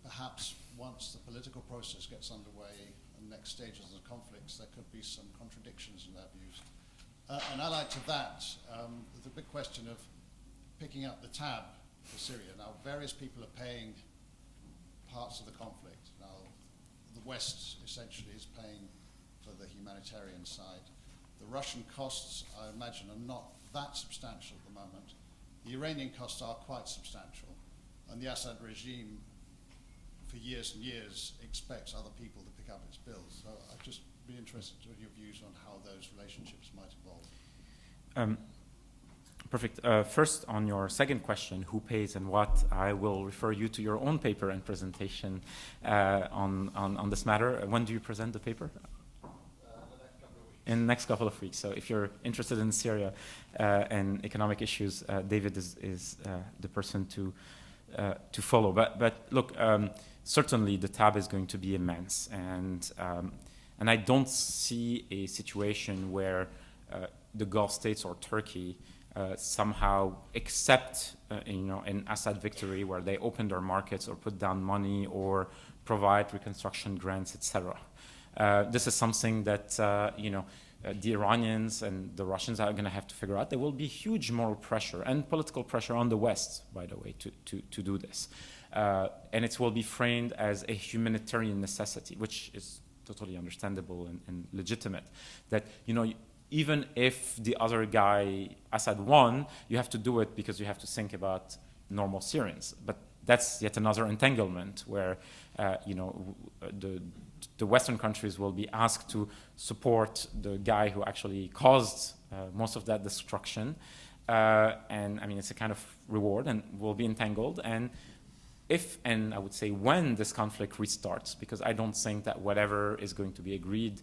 perhaps once the political process gets underway and next stages of the conflicts, there could be some contradictions in their views. And allied to that, the big question of picking up the tab for Syria. Now, various people are paying parts of the conflict. Now, the West essentially is paying for the humanitarian side. The Russian costs, I imagine, are not that substantial at the moment. The Iranian costs are quite substantial. And the Assad regime, for years and years, expects other people to pick up its bills. So I'd just be interested in your views on how those relationships might evolve. Perfect. First, on your second question, who pays and what, I will refer you to your own paper and presentation on this matter. When do you present the paper? In the next couple of weeks. So if you're interested in Syria and economic issues, David is the person to follow. But look, certainly the tab is going to be immense, and I don't see a situation where the Gulf states or Turkey somehow accept an Assad victory where they open their markets or put down money or provide reconstruction grants, etc. This is something that the Iranians and the Russians are going to have to figure out. There will be huge moral pressure and political pressure on the West, by the way, to do this. And it will be framed as a humanitarian necessity, which is totally understandable and legitimate. That, even if the other guy, Assad, won, you have to do it because you have to think about normal Syrians. But that's yet another entanglement where, the Western countries will be asked to support the guy who actually caused most of that destruction. And I mean, it's a kind of reward, and we'll be entangled. And if, and I would say when this conflict restarts, because I don't think that whatever is going to be agreed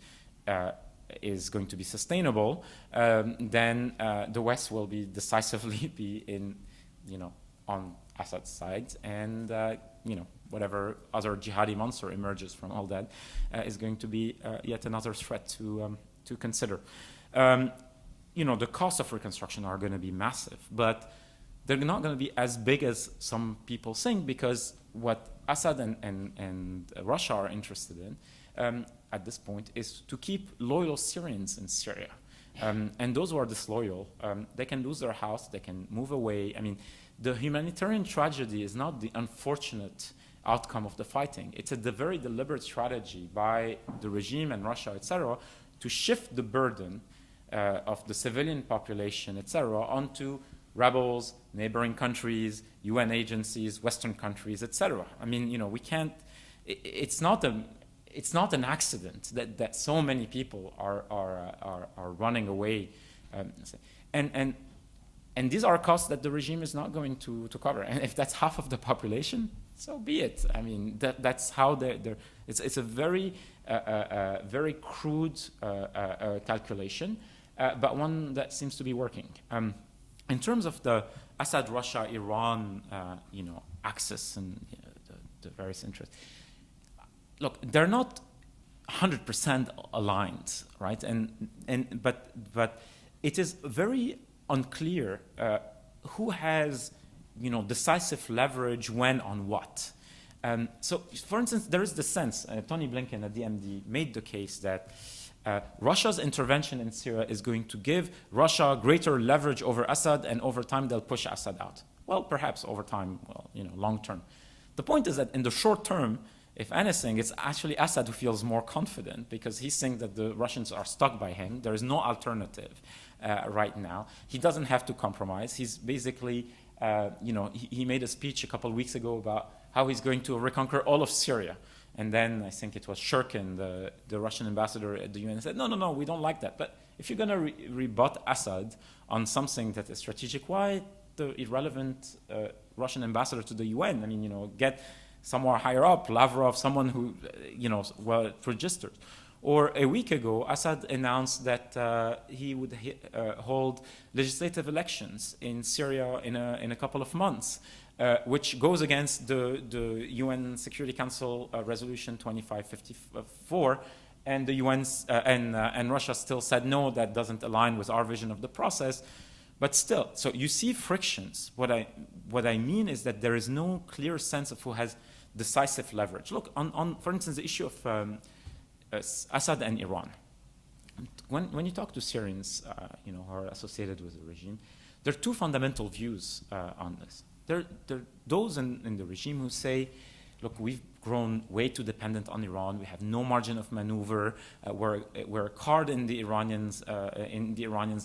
is going to be sustainable, then the West will be decisively be on Assad's side, and whatever other jihadi monster emerges from all that is going to be yet another threat to consider. The costs of reconstruction are going to be massive, but they're not going to be as big as some people think, because what Assad and Russia are interested in at this point is to keep loyal Syrians in Syria. And those who are disloyal, they can lose their house, they can move away. I mean, the humanitarian tragedy is not the unfortunate outcome of the fighting. It's a very deliberate strategy by the regime and Russia, etc., to shift the burden of the civilian population, etc., onto rebels, neighboring countries, UN agencies, Western countries, etc. I mean, we can't. It's not an accident that so many people are running away, and these are costs that the regime is not going to cover. And if that's half of the population, so be it. I mean, that's how it's a very very crude calculation, but one that seems to be working. In terms of the Assad, Russia, Iran, axis and the various interests. Look, they're not 100% aligned, right? But it is very unclear who has, decisive leverage when on what. So, for instance, there is the sense, Tony Blinken at the MD made the case that Russia's intervention in Syria is going to give Russia greater leverage over Assad, and over time they'll push Assad out. Well, perhaps over time, long term. The point is that in the short term, if anything, it's actually Assad who feels more confident because he's saying that the Russians are stuck by him. There is no alternative right now. He doesn't have to compromise. He's basically, he made a speech a couple of weeks ago about how he's going to reconquer all of Syria. And then I think it was Shurkin, the Russian ambassador at the UN, said, no, we don't like that. But if you're going to rebut Assad on something that is strategic, why the irrelevant Russian ambassador to the UN? Get somewhere higher up, Lavrov, someone who, well registered. Or a week ago, Assad announced that he would hold legislative elections in Syria in a couple of months, which goes against the UN Security Council Resolution 2554, and the UN's and Russia still said no, that doesn't align with our vision of the process. But still, so you see frictions. What I mean is that there is no clear sense of who has decisive leverage. Look, on for instance, the issue of Assad and Iran. When you talk to Syrians, who are associated with the regime, there are two fundamental views on this. There are those in the regime who say, look, we've grown way too dependent on Iran. We have no margin of maneuver. We're a card in the Iranians'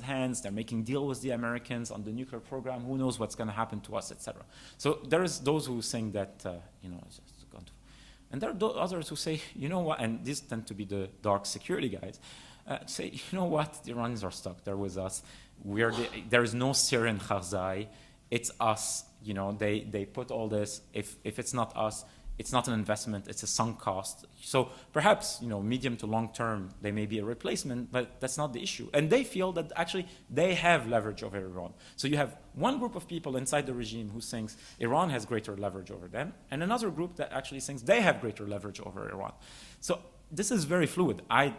hands. They're making deal with the Americans on the nuclear program. Who knows what's going to happen to us, etc. So there is those who think that it's just going to, and there are others who say, what, and these tend to be the dark security guys. Say, what, the Iranians are stuck. They're with us. There is no Syrian Karzai. It's us. They put all this. If it's not us, it's not an investment, it's a sunk cost. So perhaps, medium to long term, they may be a replacement, but that's not the issue. And they feel that actually they have leverage over Iran. So you have one group of people inside the regime who thinks Iran has greater leverage over them, and another group that actually thinks they have greater leverage over Iran. So this is very fluid. I'm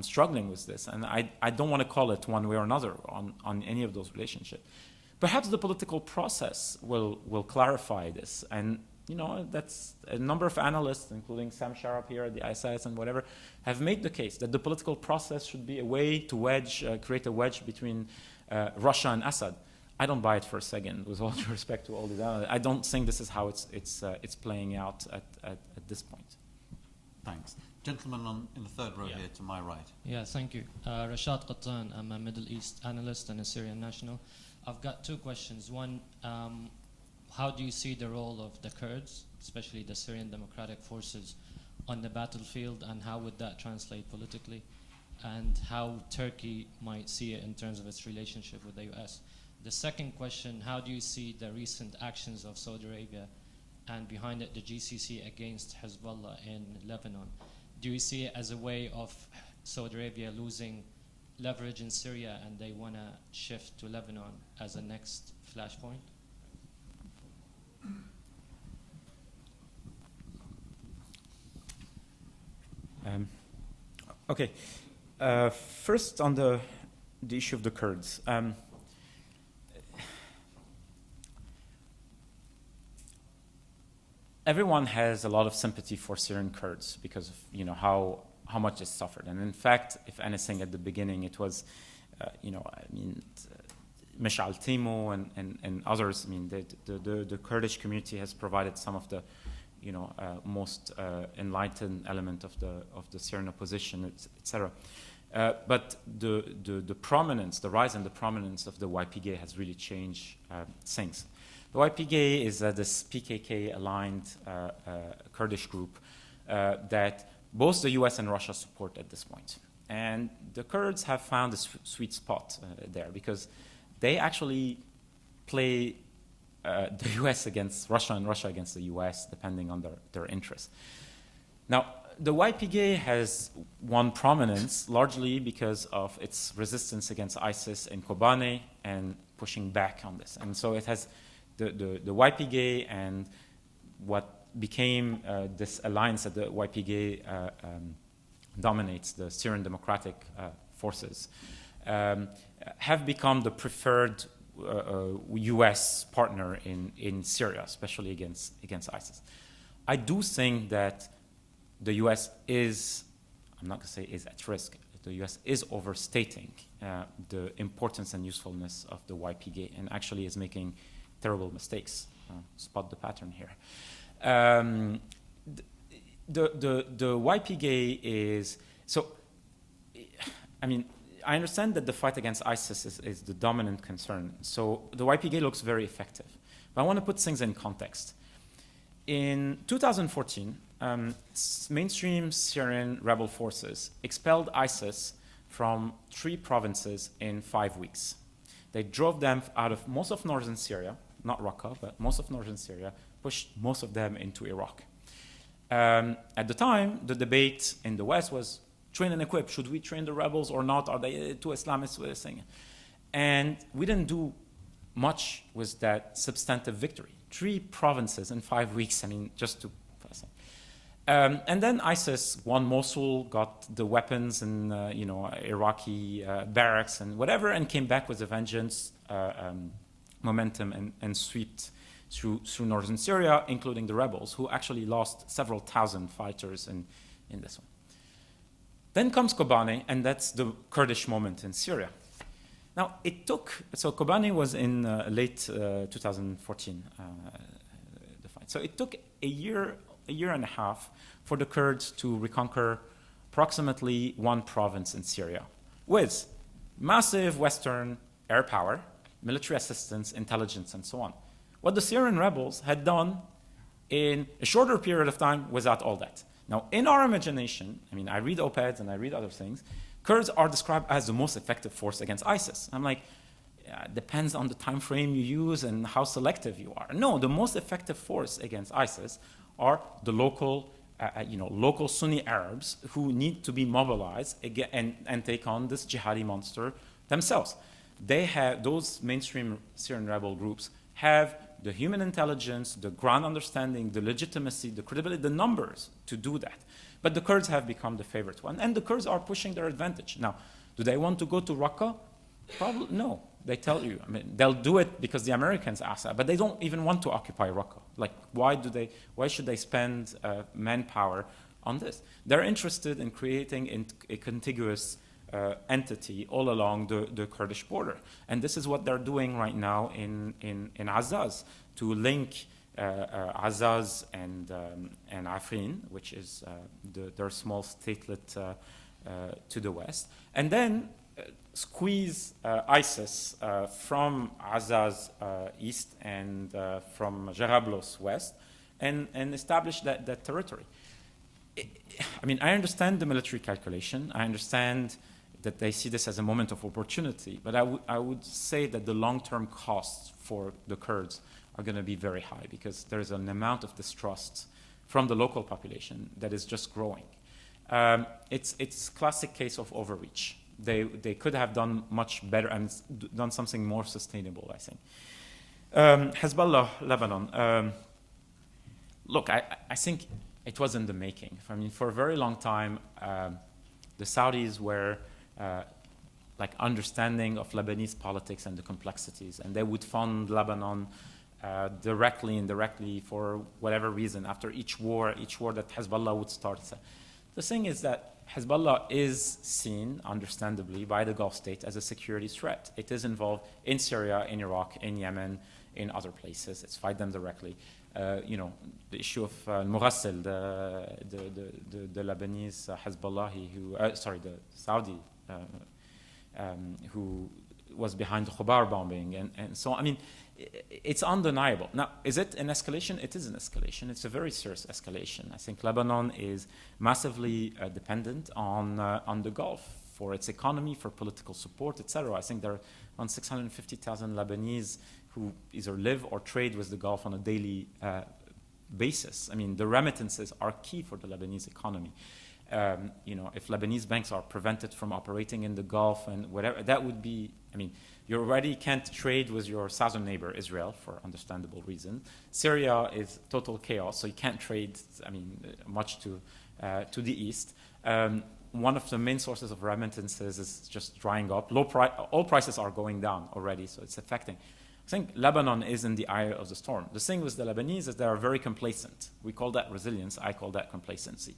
struggling with this, and I don't want to call it one way or another on any of those relationships. Perhaps the political process will clarify this, and that's a number of analysts, including Sam Sharap here at the ISIS and whatever, have made the case that the political process should be a way to create a wedge between Russia and Assad. I don't buy it for a second, with all due respect to all these analysts. I don't think this is how it's playing out at this point. Thanks. Gentleman in the third row here to my right. Yeah, thank you. Rashad Qattan, I'm a Middle East analyst and a Syrian national. I've got two questions. One, how do you see the role of the Kurds, especially the Syrian Democratic Forces, on the battlefield, and how would that translate politically? And how Turkey might see it in terms of its relationship with the US? The second question, how do you see the recent actions of Saudi Arabia and behind it the GCC against Hezbollah in Lebanon? Do you see it as a way of Saudi Arabia losing leverage in Syria and they want to shift to Lebanon as a next flashpoint? Okay. First, on the issue of the Kurds. Everyone has a lot of sympathy for Syrian Kurds because of how much they suffered, and in fact, if anything, at the beginning it was, Mish'al Timo and others. The Kurdish community has provided some of the most enlightened element of the Syrian opposition, etc. But the prominence, the rise and the prominence of the YPG has really changed things. The YPG is this PKK-aligned Kurdish group that both the US and Russia support at this point. And the Kurds have found a sweet spot there because they actually play the US against Russia and Russia against the US, depending on their interests. Now, the YPG has won prominence largely because of its resistance against ISIS in Kobane and pushing back on this. And so it has the YPG and what became this alliance that the YPG dominates, the Syrian Democratic Forces, have become the preferred U.S. partner in Syria, especially against ISIS. I do think that the U.S. is, I'm not going to say is at risk, the U.S. is overstating the importance and usefulness of the YPG and actually is making terrible mistakes. Spot the pattern here. The YPG is, so, I mean, I understand that the fight against ISIS is the dominant concern. So the YPG looks very effective. But I want to put things in context. In 2014, mainstream Syrian rebel forces expelled ISIS from 3 provinces in 5 weeks. They drove them out of most of northern Syria, not Raqqa, but most of northern Syria, pushed most of them into Iraq. At the time, the debate in the West was train and equip. Should we train the rebels or not? Are they too Islamist with this thing? And we didn't do much with that substantive victory. 3 provinces in 5 weeks, I mean, just to pass it. And then ISIS won Mosul, got the weapons and Iraqi barracks and whatever, and came back with a vengeance, momentum, and swept through northern Syria, including the rebels, who actually lost several thousand fighters in this one. Then comes Kobani, and that's the Kurdish moment in Syria. Now, so Kobani was in late 2014, the fight. So it took a year and a half for the Kurds to reconquer approximately 1 province in Syria with massive Western air power, military assistance, intelligence, and so on. What the Syrian rebels had done in a shorter period of time without all that. Now, in our imagination, I mean, I read op-eds and I read other things, Kurds are described as the most effective force against ISIS. I'm like, yeah, it depends on the time frame you use and how selective you are. No, the most effective force against ISIS are the local Sunni Arabs who need to be mobilized again and take on this jihadi monster themselves. They have, those mainstream Syrian rebel groups have the human intelligence, the ground understanding, the legitimacy, the credibility, the numbers to do that. But the Kurds have become the favorite one, and the Kurds are pushing their advantage. Now, do they want to go to Raqqa? Probably no. They tell you. I mean, they'll do it because the Americans ask that, but they don't even want to occupy Raqqa. Like, why should they spend manpower on this? They're interested in creating a contiguous entity all along the Kurdish border. And this is what they're doing right now in Azaz, to link Azaz and Afrin, which is their small statelet to the west, and then squeeze ISIS from Azaz east and from Jarablus west, and establish that territory. I mean, I understand the military calculation. I understand that they see this as a moment of opportunity, but I would say that the long-term costs for the Kurds are going to be very high because there is an amount of distrust from the local population that is just growing. It's classic case of overreach. They could have done much better and done something more sustainable, I think. Hezbollah, Lebanon. Look, I think it was in the making. I mean, for a very long time, the Saudis were understanding of Lebanese politics and the complexities, and they would fund Lebanon directly, indirectly, for whatever reason. After each war that Hezbollah would start. The thing is that Hezbollah is seen, understandably, by the Gulf states as a security threat. It is involved in Syria, in Iraq, in Yemen, in other places. It's fight them directly. The issue of Mughassil, the Lebanese Hezbollahi, the Saudi, who was behind the Khobar bombing, and so on. I mean, it's undeniable. Now, is it an escalation? It is an escalation. It's a very serious escalation. I think Lebanon is massively dependent on the Gulf for its economy, for political support, etc. I think there are around 650,000 Lebanese who either live or trade with the Gulf on a daily basis. I mean, the remittances are key for the Lebanese economy. If Lebanese banks are prevented from operating in the Gulf and whatever, that would be, I mean, you already can't trade with your southern neighbor, Israel, for understandable reason. Syria is total chaos, so you can't trade, much to the east. One of the main sources of remittances is just drying up. Oil prices are going down already, so it's affecting. I think Lebanon is in the eye of the storm. The thing with the Lebanese is they are very complacent. We call that resilience. I call that complacency.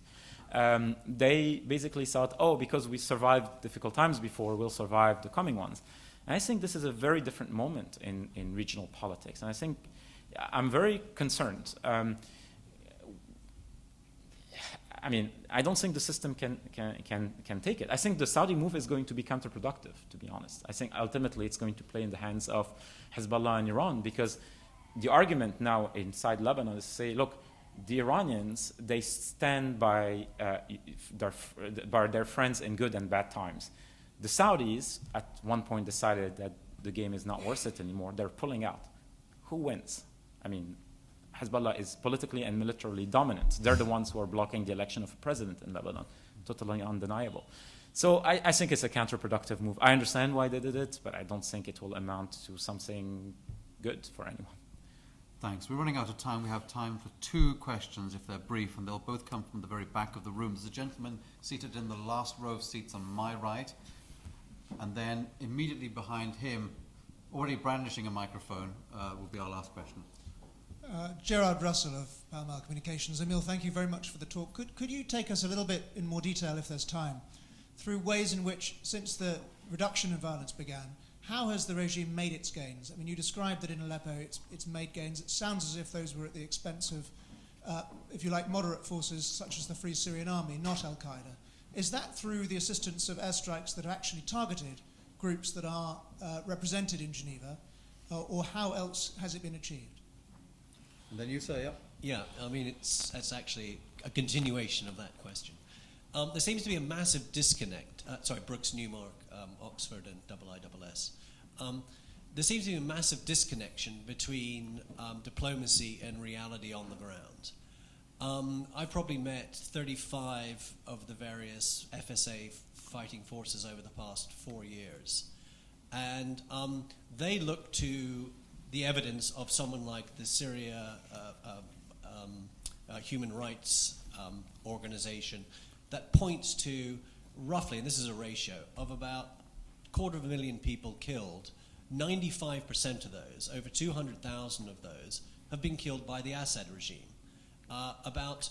They basically thought, because we survived difficult times before, we'll survive the coming ones. And I think this is a very different moment in regional politics. And I think I'm very concerned. I don't think the system can take it. I think the Saudi move is going to be counterproductive, to be honest. I think ultimately it's going to play in the hands of Hezbollah and Iran, because the argument now inside Lebanon is to say, look, the Iranians, they stand by their friends in good and bad times. The Saudis, at one point, decided that the game is not worth it anymore. They're pulling out. Who wins? Hezbollah is politically and militarily dominant. They're the ones who are blocking the election of a president in Lebanon. Totally undeniable. So I think it's a counterproductive move. I understand why they did it, but I don't think it will amount to something good for anyone. Thanks. We're running out of time. We have time for 2 questions, if they're brief, and they'll both come from the very back of the room. There's a gentleman seated in the last row of seats on my right, and then immediately behind him, already brandishing a microphone, will be our last question. Gerard Russell of Pall Mall Communications. Emil, thank you very much for the talk. Could you take us a little bit in more detail, if there's time, through ways in which, since the reduction in violence began, how has the regime made its gains? I mean, you described that in Aleppo it's made gains. It sounds as if those were at the expense of, if you like, moderate forces such as the Free Syrian Army, not al-Qaeda. Is that through the assistance of airstrikes that have actually targeted groups that are represented in Geneva, or how else has it been achieved? And then you say, yeah. Yeah, it's actually a continuation of that question. There seems to be a massive disconnect. Brooks, Newmark, Oxford, and IISS. There seems to be a massive disconnection between diplomacy and reality on the ground. I've probably met 35 of the various FSA fighting forces over the past 4 years. And they look to the evidence of someone like the Syria Human Rights Organization that points to roughly, and this is a ratio, of about 250,000 people killed. 95% of those, over 200,000 of those, have been killed by the Assad regime. About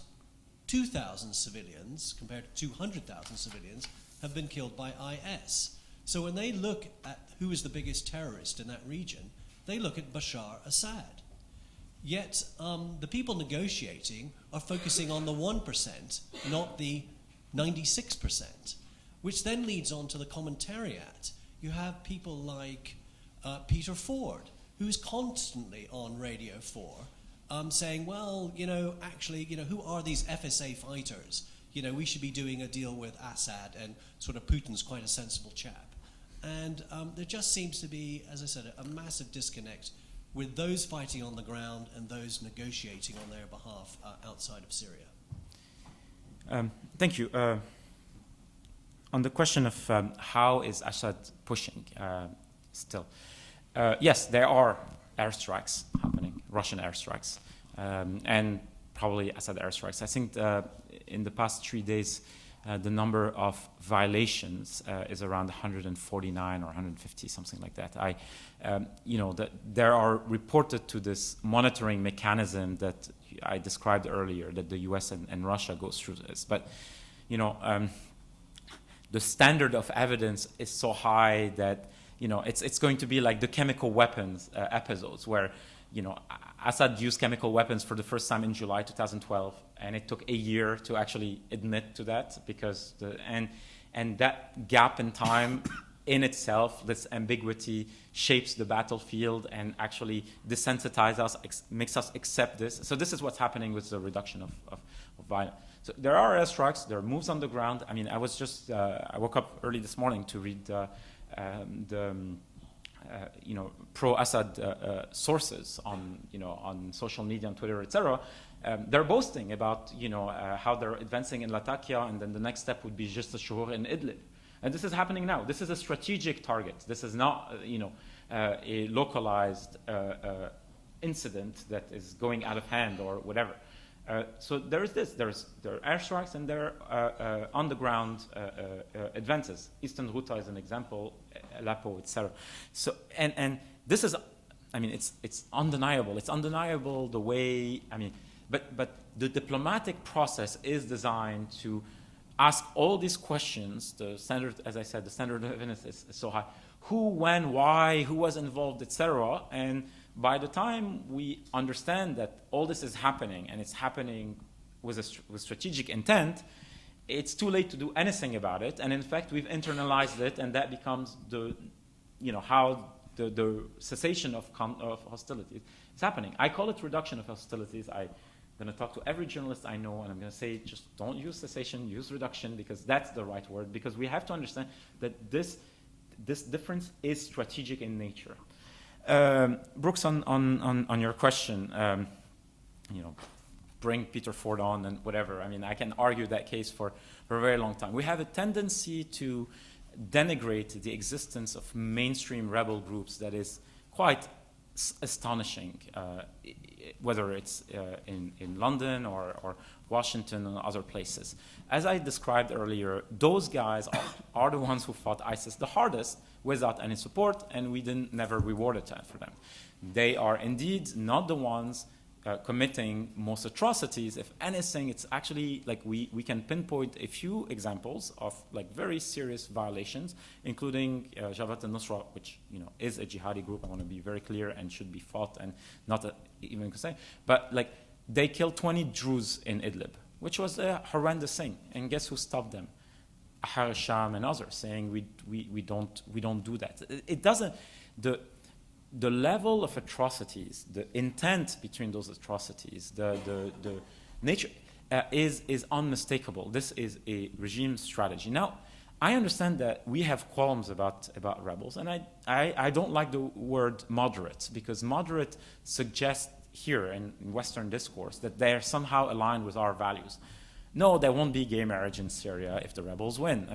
2,000 civilians, compared to 200,000 civilians, have been killed by IS. So when they look at who is the biggest terrorist in that region, they look at Bashar Assad. Yet the people negotiating are focusing on the 1%, not the 96%, which then leads on to the commentariat. You have people like Peter Ford, who's constantly on Radio 4 saying, well, actually, who are these FSA fighters? We should be doing a deal with Assad, and sort of Putin's quite a sensible chap. And there just seems to be, as I said, a massive disconnect with those fighting on the ground and those negotiating on their behalf outside of Syria. Thank you. On the question of how is Assad pushing still, yes, there are airstrikes happening, Russian airstrikes, and probably Assad airstrikes. I think in the past 3 days, the number of violations is around 149 or 150, something like that. There are reported to this monitoring mechanism that I described earlier, that the U.S. and Russia goes through this. But, the standard of evidence is so high that, it's going to be like the chemical weapons episodes where, Assad used chemical weapons for the first time in July 2012, and it took a year to actually admit to that, because and that gap in time in itself, this ambiguity, shapes the battlefield and actually desensitizes us, makes us accept this. So this is what's happening with the reduction of violence. So there are airstrikes, there are moves on the ground. I was just I woke up early this morning to read the pro-Assad sources on social media, on Twitter, etc. they're boasting about, how they're advancing in Latakia, and then the next step would be just a shuhur in Idlib. And this is happening now. This is a strategic target. This is not, a localized incident that is going out of hand or whatever. So there is this. There are airstrikes and there are on-the-ground advances. Eastern Ghouta is an example, Aleppo, etc. So and this is, it's undeniable. It's undeniable the way. But the diplomatic process is designed to ask all these questions. The standard, as I said, the standard of evidence is so high. Who, when, why, who was involved, etc. And by the time we understand that all this is happening, and it's happening with strategic intent, it's too late to do anything about it. And in fact, we've internalized it, and that becomes how the cessation of hostilities is happening. I call it reduction of hostilities. I'm going to talk to every journalist I know, and I'm going to say, just don't use cessation, use reduction, because that's the right word. Because we have to understand that this difference is strategic in nature. Brooks, on your question, bring Peter Ford on and whatever. I can argue that case for a very long time. We have a tendency to denigrate the existence of mainstream rebel groups that is quite astonishing, whether it's in London or Washington and other places. As I described earlier, those guys are the ones who fought ISIS the hardest without any support, and we never rewarded that for them. They are indeed not the ones committing most atrocities. If anything, it's actually like we can pinpoint a few examples of very serious violations, including Jabhat al-Nusra, which is a jihadi group. I want to be very clear, and should be fought and not even say. But they killed 20 Druze in Idlib, which was a horrendous thing. And guess who stopped them? Ahrar al-Sham and others, saying we don't do that. It doesn't. The level of atrocities, the intent between those atrocities, the nature is unmistakable. This is a regime strategy. Now, I understand that we have qualms about rebels, and I don't like the word moderate, because moderate suggests here in Western discourse that they are somehow aligned with our values. No, there won't be gay marriage in Syria if the rebels win.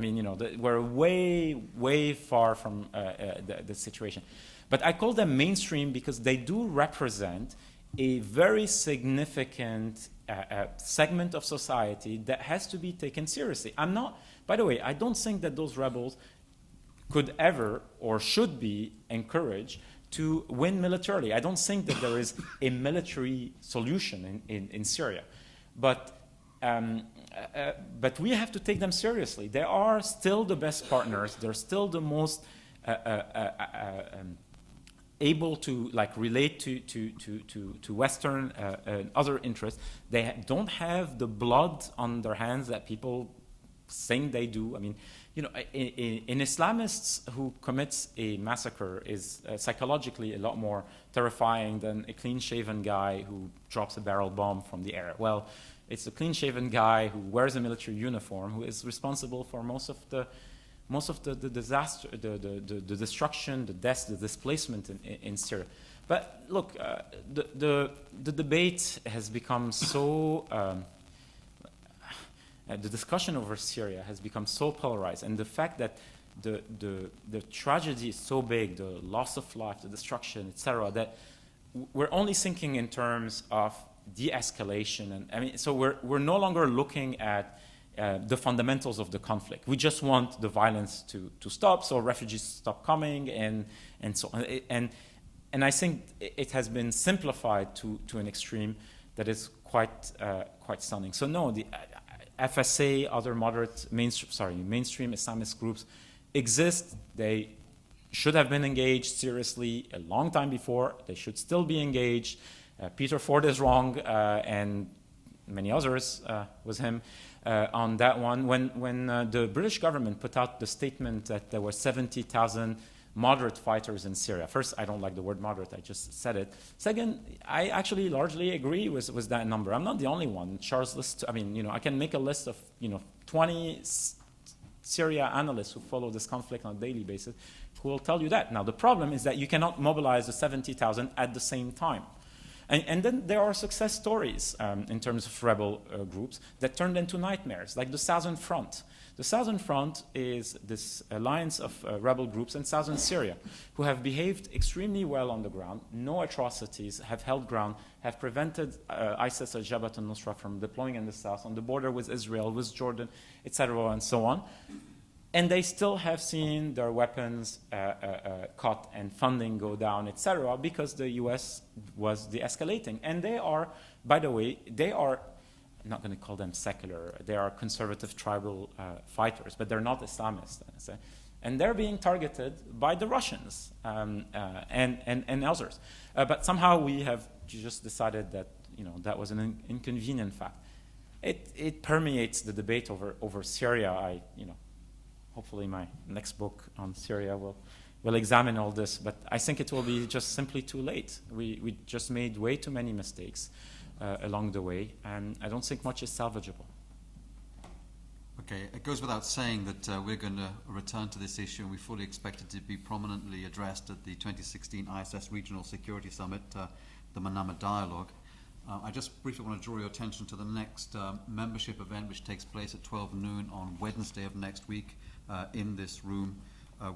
We're way far from the situation. But I call them mainstream because they do represent a very significant segment of society that has to be taken seriously. By the way, I don't think that those rebels could ever or should be encouraged to win militarily. I don't think that there is a military solution in Syria. But we have to take them seriously. They are still the best partners. They're still the most able to relate to Western and other interests. They don't have the blood on their hands that people think they do. An Islamist who commits a massacre is psychologically a lot more terrifying than a clean-shaven guy who drops a barrel bomb from the air. Well, it's a clean-shaven guy who wears a military uniform who is responsible for most of the disaster, the destruction, the deaths, the displacement in Syria. But look, the debate has become so. The discussion over Syria has become so polarized, and the fact that the tragedy is so big, the loss of life, the destruction, etc., that we're only thinking in terms of de-escalation, and so we're no longer looking at the fundamentals of the conflict. We just want the violence to stop, so refugees stop coming, and so on. And I think it has been simplified to an extreme that is quite stunning. So no, the FSA, other mainstream Islamist groups exist. They should have been engaged seriously a long time before. They should still be engaged. Peter Ford is wrong, and many others with him on that one. When the British government put out the statement that there were 70,000 moderate fighters in Syria. First, I don't like the word moderate, I just said it. Second, I actually largely agree with that number. I'm not the only one. Charles list, I can make a list of 20 Syria analysts who follow this conflict on a daily basis who will tell you that. Now, the problem is that you cannot mobilize the 70,000 at the same time. And then there are success stories in terms of rebel groups that turned into nightmares, like the Southern Front. The Southern Front is this alliance of rebel groups in southern Syria who have behaved extremely well on the ground, no atrocities, have held ground, have prevented ISIS or Jabhat al-Nusra from deploying in the south, on the border with Israel, with Jordan, etc., and so on. And they still have seen their weapons cut and funding go down, etc., because the U.S. was de-escalating. And they are, by the way, I'm not going to call them secular. They are conservative tribal fighters, but they're not Islamists. And they're being targeted by the Russians and others. But somehow we have just decided that that was an inconvenient fact. It permeates the debate over Syria. Hopefully my next book on Syria will examine all this. But I think it will be just simply too late. We just made way too many mistakes along the way, and I don't think much is salvageable. Okay, it goes without saying that we're going to return to this issue, and we fully expect it to be prominently addressed at the 2016 ISS Regional Security Summit, the Manama Dialogue. I just briefly want to draw your attention to the next membership event, which takes place at 12 noon on Wednesday of next week in this room,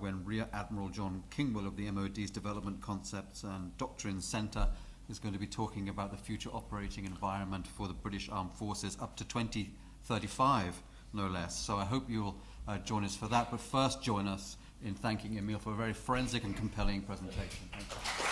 when Rear Admiral John Kingwell of the MOD's Development Concepts and Doctrines Centre is going to be talking about the future operating environment for the British Armed Forces up to 2035, no less. So I hope you'll join us for that. But first, join us in thanking Emile for a very forensic and compelling presentation. Thank you.